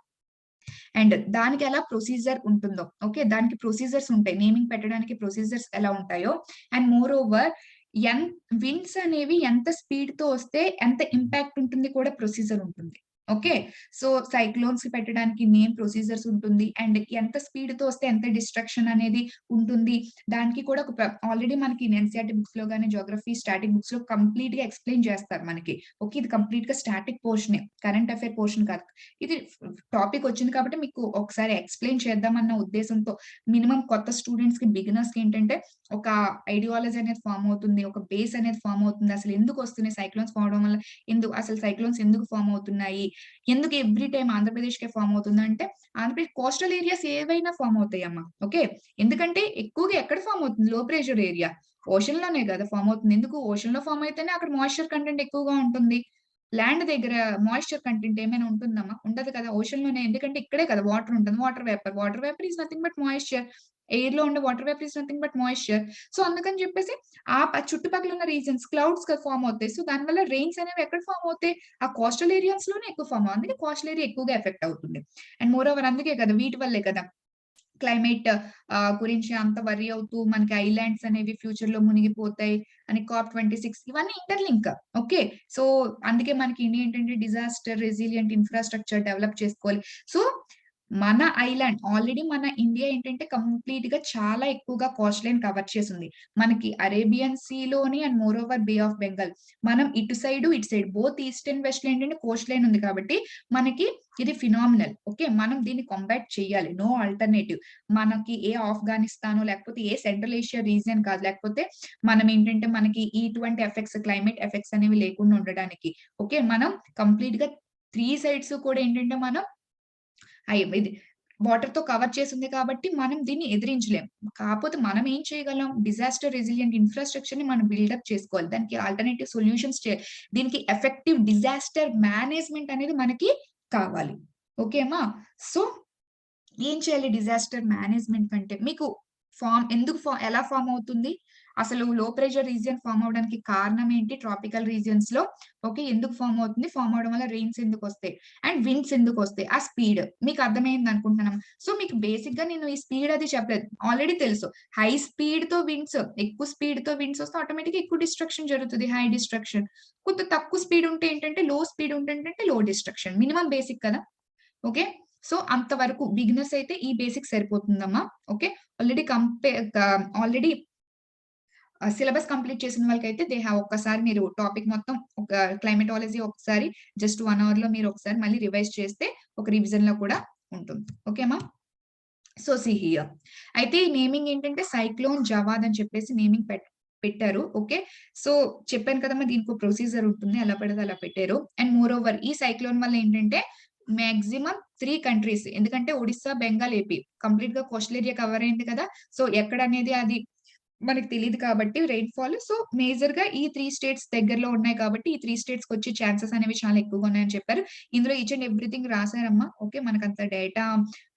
అండ్ దానికి ఎలా ప్రొసీజర్ ఉంటుందో, ఓకే, దానికి ప్రొసీజర్స్ ఉంటాయి, నేమింగ్ పెట్టడానికి ప్రొసీజర్స్ ఎలా ఉంటాయో. అండ్ మోర్ ఓవర్ విండ్స్ అనేవి ఎంత స్పీడ్ తో వస్తే ఎంత ఇంపాక్ట్ ఉంటుంది కూడా ప్రొసీజర్ ఉంటుంది. ఓకే, సో సైక్లోన్స్ పెట్టడానికి నేమ్ ప్రొసీజర్స్ ఉంటుంది. అండ్ ఎంత స్పీడ్ తో వస్తే ఎంత డిస్ట్రక్షన్ అనేది ఉంటుంది, దానికి కూడా ఒక ఆల్రెడీ మనకి ఎన్సీఆర్టీ బుక్స్ లో కానీ జోగ్రఫీ స్టాటిక్ బుక్స్ లో కంప్లీట్ గా ఎక్స్ప్లెయిన్ చేస్తారు మనకి. ఓకే, ఇది కంప్లీట్ గా static portion, current affair portion కాదు. ఇది టాపిక్ వచ్చింది కాబట్టి మీకు ఒకసారి ఎక్స్ప్లెయిన్ చేద్దామన్న ఉద్దేశంతో, మినిమం కొత్త స్టూడెంట్స్ కి, బిగినర్స్ కి ఏంటంటే ఒక ఐడియాలజీ అనేది ఫామ్ అవుతుంది, ఒక బేస్ అనేది ఫామ్ అవుతుంది. అసలు ఎందుకు వస్తున్నాయి సైక్లోన్స్ ఫామ్ అవడం వల్ల, అసలు సైక్లోన్స్ ఎందుకు ఫామ్ అవుతున్నాయి, ఎందుకు ఎవ్రీ టైం ఆంధ్రప్రదేశ్ కే ఫామ్ అవుతుంది అంటే, ఆంధ్రప్రదేశ్ కోస్టల్ ఏరియాస్ ఏవైనా ఫామ్ అవుతాయి అమ్మా. ఓకే, ఎందుకంటే ఎక్కువగా ఎక్కడ ఫామ్ అవుతుంది, లో ప్రెషర్ ఏరియా, ఓషన్ లోనే కదా ఫామ్ అవుతుంది. ఎందుకు, ఓషన్ లో ఫామ్ అయితేనే అక్కడ మాయిశ్చర్ కంటెంట్ ఎక్కువగా ఉంటుంది. ల్యాండ్ దగ్గర మాయిశ్చర్ కంటెంట్ ఏమైనా ఉంటుందమ్మా, ఉండదు కదా ఓషన్ లోనే. ఎందుకంటే ఇక్కడే కదా వాటర్ ఉంటుంది, water vapour is nothing but moisture. Air లో ఉండే water vapour is nothing but moisture. So అందుకని చెప్పేసి ఆ చుట్టుపక్కల ఉన్న రీజన్స్ క్లౌడ్స్ ఫామ్ అవుతాయి. సో దానివల్ల రెయిన్స్ అనేవి ఎక్కడ ఫామ్ అవుతాయి, ఆ కోస్టల్ ఏరియాస్ లోనే ఎక్కువ ఫామ్ అవుతుంది. అందుకే కోస్టల్ ఏరియా ఎక్కువగా ఎఫెక్ట్ అవుతుంది. అండ్ మోర్ ఓవర్ అందుకే కదా, వీటి వల్లే కదా క్లైమేట్ గురించి అంత వరీ అవుతూ మనకి ఐలాండ్స్ అనేవి ఫ్యూచర్ లో మునిగిపోతాయి అని COP26 ఇవన్నీ ఇంటర్లింక్. ఓకే, సో అందుకే మనకి ఇండియా ఏంటంటే డిజాస్టర్ రెసిలియంట్ ఇన్ఫ్రాస్ట్రక్చర్ డెవలప్ చేసుకోవాలి. సో మన ఐలాండ్ ఆల్రెడీ, మన ఇండియా ఏంటంటే కంప్లీట్ గా చాలా ఎక్కువగా కోస్ట్ లైన్ కవర్ చేసింది. మనకి అరేబియన్ సీ లోని and moreover bay of Bengal, మనం ఇటు side both east and west లో ఏంటంటే కోస్ట్ లైన్ ఉంది కాబట్టి మనకి ఇది ఫినామినల్. ఓకే, మనం దీన్ని కాంబాట్ చేయాలి, నో ఆల్టర్నేటివ్. మనకి ఏ ఆఫ్ఘనిస్తాన్ లేకపోతే ఏ సెంట్రల్ ఏషియా రీజియన్ కాదు, లేకపోతే మనం ఏంటంటే మనకి ఇటువంటి ఎఫెక్ట్స్, క్లైమేట్ ఎఫెక్ట్స్ అనేవి లేకుండా ఉండడానికి. ఓకే, మనం కంప్లీట్ గా 3 సైడ్స్ కూడా ఏంటంటే మనం ఇది వాటర్ తో కవర్ చేసింది కాబట్టి మనం దీన్ని ఎదిరించలేం. కాకపోతే మనం ఏం చేయగలం, డిజాస్టర్ రెసిలియంట్ ఇన్ఫ్రాస్ట్రక్చర్ ని మనం బిల్డప్ చేసుకోవాలి. దానికి ఆల్టర్నేటివ్ సొల్యూషన్స్ దీనికి ఎఫెక్టివ్ డిజాస్టర్ మేనేజ్మెంట్ అనేది మనకి కావాలి. ఓకే అమ్మా, సో ఏం చేయాలి డిజాస్టర్ మేనేజ్మెంట్ కంటే, మీకు ఎలా ఫామ్ అవుతుంది, అసలు లో ప్రెషర్ రీజియన్ ఫామ్ అవడానికి కారణం ఏంటి ట్రాపికల్ రీజియన్స్ లో. ఓకే, ఎందుకు ఫామ్ అవుతుంది, ఫామ్ అవడం వల్ల రెయిన్స్ ఎందుకు వస్తాయి, అండ్ విండ్స్ ఎందుకు వస్తాయి, ఆ స్పీడ్ మీకు అర్థమైంది అనుకుంటున్నాం. సో మీకు బేసిక్ గా నేను ఈ స్పీడ్ అది చెప్పలేదు, ఆల్రెడీ తెలుసు. హై స్పీడ్ తో విండ్స్, ఎక్కువ స్పీడ్ తో విండ్స్ వస్తే ఆటోమేటిక్ ఎక్కువ డిస్ట్రక్షన్ జరుగుతుంది, హై డిస్ట్రక్షన్. కొంత తక్కువ స్పీడ్ ఉంటే ఏంటంటే, లో స్పీడ్ ఉంటే లో డిస్ట్రక్షన్. మినిమం బేసిక్ కదా. ఓకే, సో అంతవరకు బిగినర్స్ అయితే ఈ బేసిక్ సరిపోతుందమ్మా. ఓకే, ఆల్రెడీ సిలబస్ కంప్లీట్ చేసిన వాళ్ళకైతే ఒక్కసారి మీరు టాపిక్ మొత్తం, ఒక క్లైమేటాలజీ ఒకసారి జస్ట్ 1 అవర్ లో మీరు ఒకసారి మళ్ళీ రివైజ్ చేస్తే ఒక రివిజన్ లో కూడా ఉంటుంది. ఓకేమా, సో సీ హియర్. అయితే ఈ నేమింగ్ ఏంటంటే సైక్లోన్ జవాద్ అని చెప్పేసి నేమింగ్ పెట్టారు. ఓకే, సో చెప్పాను కదమ్మా, దీనికి ప్రొసీజర్ ఉంటుంది, ఎలా పడితే అలా పెట్టారు. అండ్ మోర్ ఓవర్ ఈ సైక్లోన్ వల్ల ఏంటంటే మాక్సిమం 3 కంట్రీస్, ఎందుకంటే ఒడిస్సా, బెంగాల్, ఏపీ కంప్లీట్ గా కోస్టల్ ఏరియా కవర్ అయింది కదా. సో ఎక్కడ అనేది అది మనకి తెలియదు కాబట్టి రెయిన్ ఫాల్, సో మేజర్ గా ఈ 3 స్టేట్స్ దగ్గరలో ఉన్నాయి కాబట్టి ఈ 3 స్టేట్స్ కి వచ్చే ఛాన్సెస్ అనేవి చాలా ఎక్కువగా ఉన్నాయని చెప్పారు. ఇందులో ఈచ్ అండ్ ఎవ్రీథింగ్ రాశారమ్మా. ఓకే, మనకంత డేటా,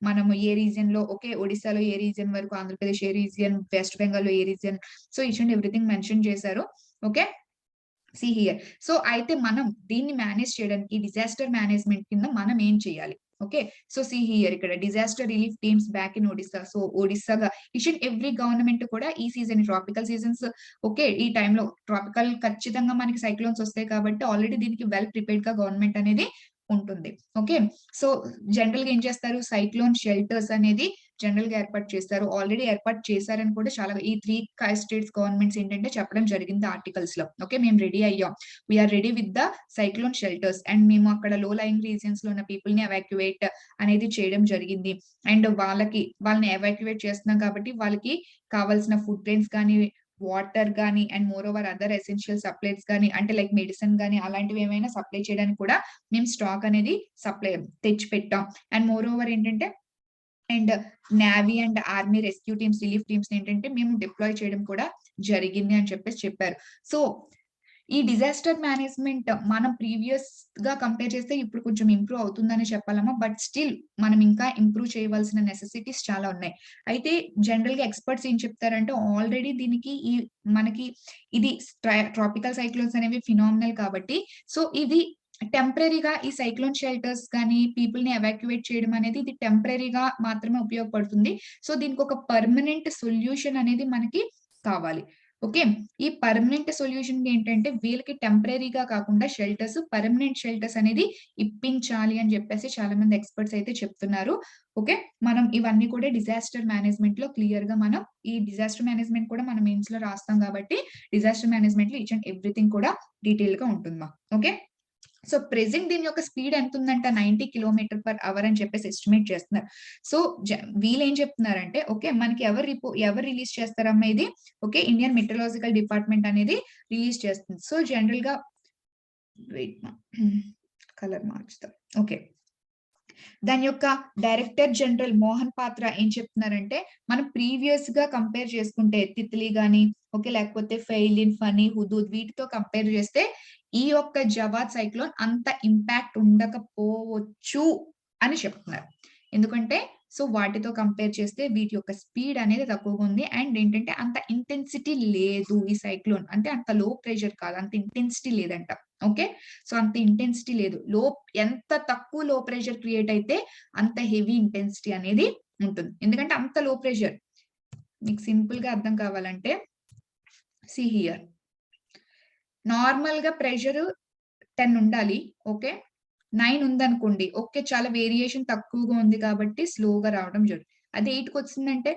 మనము ఏ రీజియన్ లో, ఓకే ఒడిస్సాలో ఏ రీజియన్ వరకు, ఆంధ్రప్రదేశ్ ఏ రీజియన్, వెస్ట్ బెంగాల్ లో ఏ region, so each and everything mention చేశారు. Okay, see here. సో అయితే మనం దీన్ని మేనేజ్ చేయడానికి డిజాస్టర్ మేనేజ్మెంట్ కింద మనం ఏం చేయాలి. ఓకే, సో సీ హియర్, ఇక్కడ disaster relief teams back in Odisha. So ఒడిస్సాగా ఈచ్ అండ్ ఎవ్రీ గవర్నమెంట్ కూడా ఈ సీజన్, ట్రాపికల్ సీజన్స్, ఓకే ఈ టైంలో ట్రాపికల్ ఖచ్చితంగా మనకి సైక్లోన్స్ వస్తాయి కాబట్టి ఆల్రెడీ దీనికి వెల్ ప్రిపేర్డ్ గా గవర్నమెంట్ అనేది ఉంటుంది. ఓకే, సో జనరల్ గా ఏం చేస్తారు, సైక్లోన్ షెల్టర్స్ అనేది జనరల్ గా ఏర్పాటు చేస్తారు. ఆల్రెడీ ఏర్పాటు చేశారని కూడా చాలా ఈ 3 స్టేట్స్ గవర్నమెంట్స్ ఏంటంటే చెప్పడం జరిగింది ఆర్టికల్స్ లో. ఓకే, మేము రెడీ అయ్యాం, we are ready with the cyclone shelters and మేము అక్కడ లో లైన్ రీజియన్స్ లో ఉన్న పీపుల్ ని ఎవాక్యువేట్ అనేది చేయడం జరిగింది. అండ్ వాళ్ళని ఎవాక్యువేట్ చేస్తున్నాం కాబట్టి వాళ్ళకి కావాల్సిన ఫుడ్ గ్రెయిన్స్ కానీ, వాటర్ గానీ and more over other essential supplies గానీ, అంటే లైక్ మెడిసిన్ గానీ అలాంటివి ఏమైనా సప్లై చేయడానికి కూడా మేము స్టాక్ అనేది తెచ్చి పెట్టాం. అండ్ మోర్ ఓవర్ ఏంటంటే and navy and army rescue teams, relief teams ఏంటంటే మేము డిప్లాయ్ చేయడం కూడా జరిగింది అని చెప్పారు. సో ఈ డిజాస్టర్ మేనేజ్మెంట్ మనం ప్రీవియస్ గా కంపేర్ చేస్తే ఇప్పుడు కొంచెం ఇంప్రూవ్ అవుతుందని చెప్పాలమ్మా. బట్ స్టిల్ మనం ఇంకా ఇంప్రూవ్ చేయవలసిన నెసెసిటీస్ చాలా ఉన్నాయి. అయితే జనరల్ గా ఎక్స్పర్ట్స్ ఏం చెప్తారంటే ఆల్రెడీ దీనికి మనకి ఇది ట్రాపికల్ సైక్లోన్స్ అనేవి ఫినామినల్ కాబట్టి, సో ఇది టెంపరరీగా ఈ సైక్లోన్ షెల్టర్స్ కానీ పీపుల్ ని ఎవాక్యువేట్ చేయడం అనేది ఇది టెంపరరీగా మాత్రమే ఉపయోగపడుతుంది. సో దీనికి ఒక పర్మనెంట్ సొల్యూషన్ అనేది మనకి కావాలి. ఓకే, ఈ పర్మనెంట్ సొల్యూషన్ ఏంటంటే వీళ్ళకి టెంపరరీగా కాకుండా పర్మనెంట్ షెల్టర్స్ అనేది ఇప్పించాలి అని చెప్పేసి చాలా మంది ఎక్స్పర్ట్స్ అయితే చెప్తున్నారు. ఓకే, మనం ఇవన్నీ కూడా డిజాస్టర్ మేనేజ్మెంట్ లో క్లియర్ గా మనం ఈ డిజాస్టర్ మేనేజ్మెంట్ కూడా మనం మెయిన్స్ లో రాస్తాం కాబట్టి డిజాస్టర్ మేనేజ్మెంట్ లో ఈచ్ అండ్ ఎవ్రీథింగ్ కూడా డీటెయిల్ గా ఉంటుందా. ఓకే, సో ప్రెసెంట్ దీని యొక్క స్పీడ్ ఎంత ఉందంట 90 km/h అని చెప్పేసి ఎస్టిమేట్ చేస్తున్నారు. సో వీళ్ళు ఏం చెప్తున్నారంటే ఓకే మనకి ఎవరు రిలీజ్ చేస్తారమ్మా ఇది, ఓకే ఇండియన్ మెట్రలాజికల్ డిపార్ట్మెంట్ అనేది రిలీజ్ చేస్తుంది. సో జనరల్ గా కలర్ మార్చుతాం. ఓకే, దాని యొక్క డైరెక్టర్ జనరల్ మోహన్ పాత్ర ఏం చెప్తున్నారంటే మనం ప్రీవియస్ గా కంపేర్ చేసుకుంటే తిత్లీ గానీ, ఓకే లేకపోతే ఫెయిలిన్, ఫనీ, హుదూద్ వీటితో కంపేర్ చేస్తే ఈ యొక్క జవాద్ సైక్లోన్ అంత ఇంపాక్ట్ ఉండకపోవచ్చు అని చెప్తున్నారు. ఎందుకంటే సో వాటితో కంపేర్ చేస్తే వీటి యొక్క స్పీడ్ అనేది తక్కువగా ఉంది. అండ్ ఏంటంటే అంత ఇంటెన్సిటీ లేదు ఈ సైక్లోన్, అంటే అంత లో ప్రెషర్ కాదు, అంత ఇంటెన్సిటీ లేదంట. ఓకే, సో అంత ఇంటెన్సిటీ లేదు. ఎంత తక్కువ లో ప్రెషర్ క్రియేట్ అయితే అంత హెవీ ఇంటెన్సిటీ అనేది ఉంటుంది. ఎందుకంటే అంత లో ప్రెషర్ మీకు సింపుల్ గా అర్థం కావాలంటే సి హియర్, నార్మల్ గా ప్రెషర్ 10 ఉండాలి. ఓకే 9 ఉందనుకోండి, ఓకే చాలా వేరియేషన్ తక్కువగా ఉంది కాబట్టి స్లోగా రావడం జరుగుతుంది. అదే 8కి వచ్చిందంటే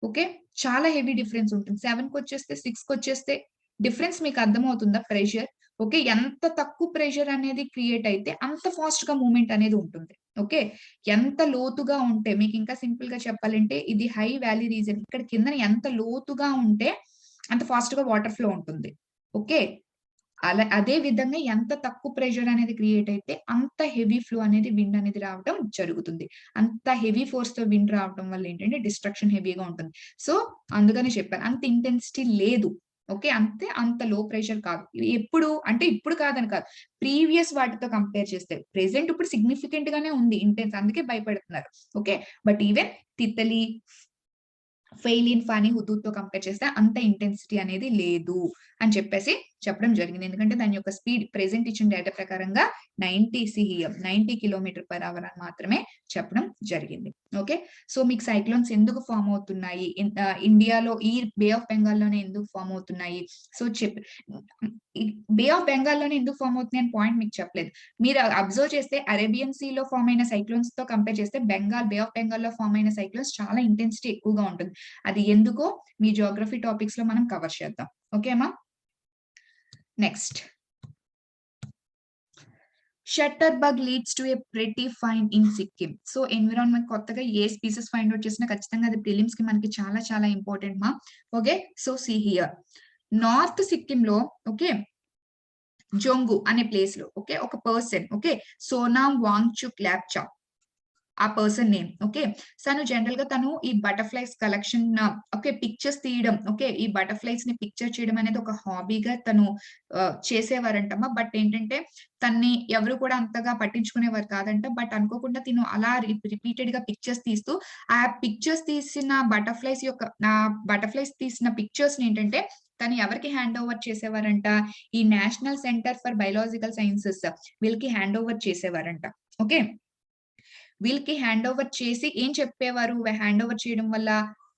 ఓకే చాలా హెవీ డిఫరెన్స్ ఉంటుంది. 7కి వచ్చేస్తే 6కి వచ్చేస్తే డిఫరెన్స్ మీకు అర్థమవుతుందా ప్రెషర్. ఓకే, ఎంత తక్కువ ప్రెషర్ అనేది క్రియేట్ అయితే అంత ఫాస్ట్ గా మూవ్మెంట్ అనేది ఉంటుంది. ఓకే, ఎంత లోతుగా ఉంటే మీకు ఇంకా సింపుల్ గా చెప్పాలంటే ఇది హై వ్యాలీ రీజన్, ఇక్కడ కింద ఎంత లోతుగా ఉంటే అంత ఫాస్ట్ గా వాటర్ ఫ్లో ఉంటుంది. ఓకే, అదే విధంగా ఎంత తక్కువ ప్రెషర్ అనేది క్రియేట్ అయితే అంత హెవీ ఫ్లో అనేది విండ్ అనేది రావడం జరుగుతుంది. అంత హెవీ ఫోర్స్ తో విండ్ రావడం వల్ల ఏంటంటే డిస్ట్రక్షన్ హెవీగా ఉంటుంది. సో అందుకని చెప్పాను అంత ఇంటెన్సిటీ లేదు. ఓకే, అంత లో ప్రెషర్ కాదు. ఇప్పుడు కాదని కాదు, ప్రీవియస్ వాటితో కంపేర్ చేస్తే ప్రెసెంట్ ఇప్పుడు సిగ్నిఫికెంట్ గానే ఉంది ఇంటెన్స్, అందుకే భయపడుతున్నారు. Okay, but even Titli, Phailin, Fani, Hudhud తో కంపేర్ చేస్తే అంత ఇంటెన్సిటీ అనేది లేదు అని చెప్పేసి చెప్పడం జరిగింది. ఎందుకంటే దాని యొక్క స్పీడ్ ప్రెసెంట్ ఇచ్చిన డేటా ప్రకారంగా 90 km/h అని మాత్రమే చెప్పడం జరిగింది. ఓకే, సో మీకు సైక్లోన్స్ ఎందుకు ఫామ్ అవుతున్నాయి, ఇండియాలో ఈ బే ఆఫ్ బెంగాల్ లోనే ఎందుకు ఫామ్ అవుతున్నాయి, సో బే ఆఫ్ బెంగాల్ లోనే ఎందుకు ఫామ్ అవుతున్నాయి అని పాయింట్ మీకు చెప్పలేదు. మీరు అబ్జర్వ్ చేస్తే అరేబియన్ సీ లో ఫామ్ అయిన సైక్లోన్స్ తో కంపేర్ చేస్తే బే ఆఫ్ బెంగాల్ లో ఫామ్ అయిన సైక్లోన్స్ చాలా ఇంటెన్సిటీ ఎక్కువగా ఉంటుంది. అది ఎందుకో మీ జియోగ్రఫీ టాపిక్స్ లో మనం కవర్ చేద్దాం. ఓకేమా, next shutterbug leads to a pretty find in Sikkim. So environment కొత్తగా ఏ స్పీసెస్ ఫైండ్ అవుట్ చేసినా ఖచ్చితంగా అది ప్రిలిమ్స్ కి మనకి చాలా చాలా ఇంపార్టెంట్ మా. Okay, so see here north Sikkim లో ఓకే జోంగు అనే ప్లేస్ లో ఓకే ఒక పర్సన్ ఓకే సోనామ్ వాంగ్చుక్ ల్యాప్చా ఆ పర్సన్ నేమ్. ఓకే, తను ఈ బటర్ఫ్లైస్ కలెక్షన్ ఓకే పిక్చర్స్ తీయడం, ఓకే ఈ బటర్ఫ్లైస్ ని పిక్చర్ చేయడం అనేది ఒక హాబీగా తను చేసేవారంటమ్మా. బట్ ఏంటంటే తన్ని ఎవరు కూడా అంతగా పట్టించుకునేవారు కాదంట. బట్ అనుకోకుండా తిను అలా రిపీటెడ్ గా పిక్చర్స్ తీస్తూ ఆ పిక్చర్స్ తీసిన బటర్ఫ్లైస్ తీసిన పిక్చర్స్ ని ఏంటంటే తను ఎవరికి హ్యాండ్ ఓవర్ చేసేవారంట, ఈ national centre for biological sciences వీళ్ళకి హ్యాండ్ ఓవర్ చేసేవారంట. ఓకే, వీళ్ళకి హ్యాండ్ ఓవర్ చేసి ఏం చెప్పేవారు, హ్యాండ్ ఓవర్ చేయడం వల్ల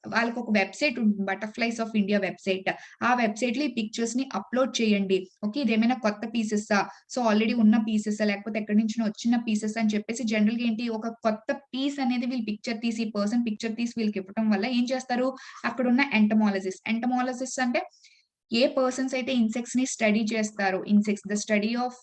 వాళ్ళకి ఒక వెబ్సైట్ ఉంటుంది, బటర్‌ఫ్లైస్ ఆఫ్ ఇండియా వెబ్సైట్. ఆ వెబ్సైట్‌లో ఈ పిక్చర్స్‌ని అప్‌లోడ్ చేయండి. ఓకే. ఇదేమైనా కొత్త పీసెసా? సో, ఆల్రెడీ ఉన్న పీసెసా? లేకపోతే ఎక్కడి నుంచినో వచ్చిన పీసెసా? అని చెప్పేసి జనరల్‌గా ఏంటి, ఒక కొత్త పీస్ అనేది వీళ్ళు పిక్చర్ తీసి, ఈ పర్సన్ పిక్చర్ తీసి వీళ్ళకివ్వటం వల్ల ఏం చేస్తారు, అక్కడున్న ఎంటమాలజిస్ట్ అంటే ఏ పర్సన్స్ అయితే ఇన్సెక్ట్స్‌ని స్టడీ చేస్తారో, the study of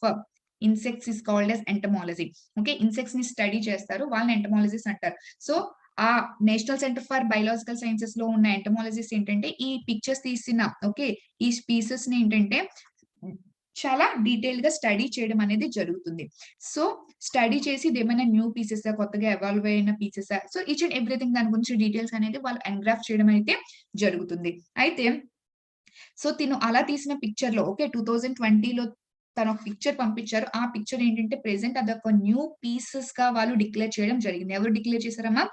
insects is called as entomology. Okay. ఇన్సెక్ట్స్‌ని స్టడీ చేస్తారు. వాళ్ళని ఎంటమాలజిస్ట్ అంటారు. సో, ఆ నేషనల్ సెంటర్ ఫర్ బయోలాజికల్ సైన్సెస్‌లో ఉన్న ఎంటమాలజిస్ట్ ఏంటంటే, ఈ పిక్చర్స్ తీసిన ఓకే, ఈ స్పీసెస్‌ని ఏంటంటే చాలా డీటెయిల్‌గా స్టడీ చేయడం అనేది జరుగుతుంది. సో, స్టడీ చేసి ఇదేమైనా న్యూ పీసెసా? కొత్తగా ఎవాల్వ్ అయిన పీసెసా? సో, ఈచ్ అండ్ ఎవ్రీథింగ్ దాని గురించి డీటెయిల్స్ అనేది వాళ్ళు ఎంగ్రాఫ్ చేయడం అయితే జరుగుతుంది. అయితే సో, తిను అలా తీసిన పిక్చర్‌లో ఓకే. 2020లో తనొక పిక్చర్ పంపించారు. ఆ పిక్చర్ ఏంటంటే ప్రెజెంట్ అదొక న్యూ పీసెస్‌గా వాళ్ళు డిక్లేర్ చేయడం జరిగింది. ఎవరు డిక్లేర్ చేశారమ్మా?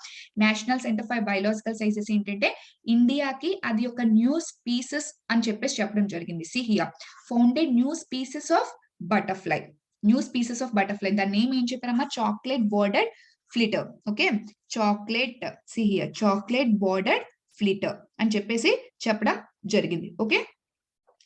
National centre for biological sciences ఏంటంటే ఇండియాకి అది ఒక న్యూ స్పీసీస్ అని చెప్పేసి చెప్పడం జరిగింది. See here founded new species of butterfly. New species of butterfly. దాని నేమ్ ఏం చెప్పారమ్మా? Chocolate bordered flitter. Okay. Chocolate see here chocolate bordered flitter అని చెప్పేసి చెప్పడం జరిగింది. ఓకే.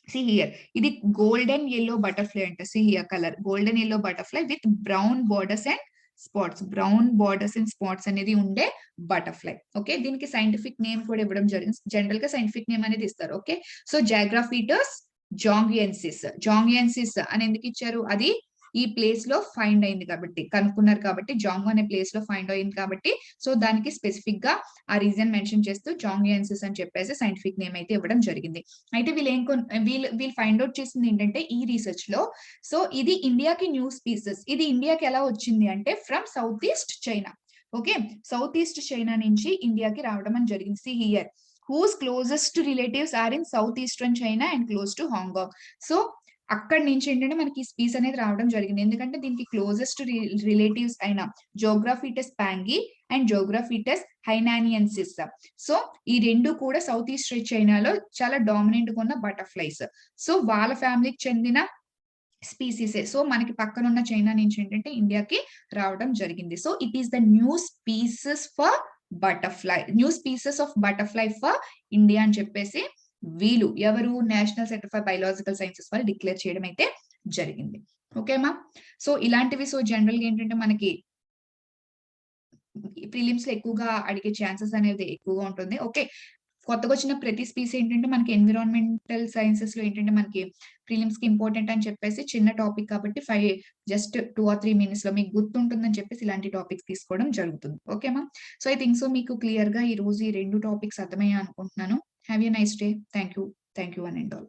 సీ హియర్ ఇది గోల్డెన్ యెల్లో బటర్‌ఫ్లై అంట. See here colour golden yellow butterfly with brown borders and spots. Brown borders and spots అనేది ఉండే butterfly. Okay. దీనికి scientific name కూడా ఇవ్వడం జరిగింది. జనరల్‌గా సైంటిఫిక్ నేమ్ అనేది ఇస్తారు. ఓకే. సో, జాగ్రాఫిటస్ జాంగియన్సిస్. జాంగియన్సిస్ అని ఎందుకు ఇచ్చారు? అది ఈ ప్లేస్‌లో ఫైండ్ అయింది కాబట్టి, కనుక్కున్నారు కాబట్టి, జాంగ్ అనే ప్లేస్‌లో ఫైండ్ అయింది కాబట్టి, సో, దానికి స్పెసిఫిక్‌గా ఆ రీజన్ మెన్షన్ చేస్తూ జాంగియన్సిస్ అని చెప్పేసి సైంటిఫిక్ నేమ్ అయితే ఇవ్వడం జరిగింది. అయితే వీళ్ళు ఏం కొన్ వీళ్ళు వీళ్ళు ఫైండ్ ఔట్ చేసింది ఏంటంటే ఈ రిసర్చ్‌లో సో, ఇది ఇండియాకి న్యూ స్పీసీస్. ఇది ఇండియాకి ఎలా వచ్చింది అంటే from south east China. Okay. South east China నుంచి ఇండియాకి రావడం అని జరిగింది. See here whose closest relatives are in south eastern China and close to Hong Kong. So, అక్కడి నుంచి ఏంటంటే మనకి ఈ స్పీస్ అనేది రావడం జరిగింది. ఎందుకంటే దీనికి క్లోజెస్ట్ రిలేటివ్స్ అయిన జోగ్రాఫిటస్ పాంగి అండ్ జోగ్రాఫిటస్ హైనానియన్సిస్. సో, ఈ 2 కూడా సౌత్ ఈస్ట్ చైనాలో చాలా డామినెంట్‌గా ఉన్న బటర్‌ఫ్లైస్. సో, వాళ్ళ ఫ్యామిలీకి చెందిన స్పీసీసే. సో, మనకి పక్కనున్న చైనా నుంచి ఏంటంటే ఇండియాకి రావడం జరిగింది. So, it is the new species for butterfly. New species of butterfly for India అని చెప్పేసి వీళ్ళు ఎవరు national centre for biological sciences వాళ్ళు డిక్లేర్ చేయడం అయితే జరిగింది. ఓకే అమ్మా. సో, ఇలాంటివి సో, జనరల్‌గా ఏంటంటే మనకి ప్రిలిమ్స్‌లో ఎక్కువగా అడిగే ఛాన్సెస్ అనేది ఎక్కువగా ఉంటుంది. ఓకే. కొత్తగొచ్చిన ప్రతి స్పీస్ ఏంటంటే మనకి ఎన్విరాన్మెంటల్ సైన్సెస్‌లో ఏంటంటే మనకి ప్రిలిమ్స్‌కి ఇంపార్టెంట్ అని చెప్పేసి చిన్న టాపిక్ కాబట్టి జస్ట్ 2 ఆర్ 3 మినిట్స్‌లో మీకు గుర్తుంటుందని చెప్పేసి ఇలాంటి టాపిక్స్ తీసుకోవడం జరుగుతుంది. ఓకేమా. సో, ఐ థింక్ సో మీకు క్లియర్‌గా ఈరోజు ఈ 2 టాపిక్స్ అర్థమయ్యాయి అనుకుంటున్నాను. Have a nice day. Thank you. Thank you one and all.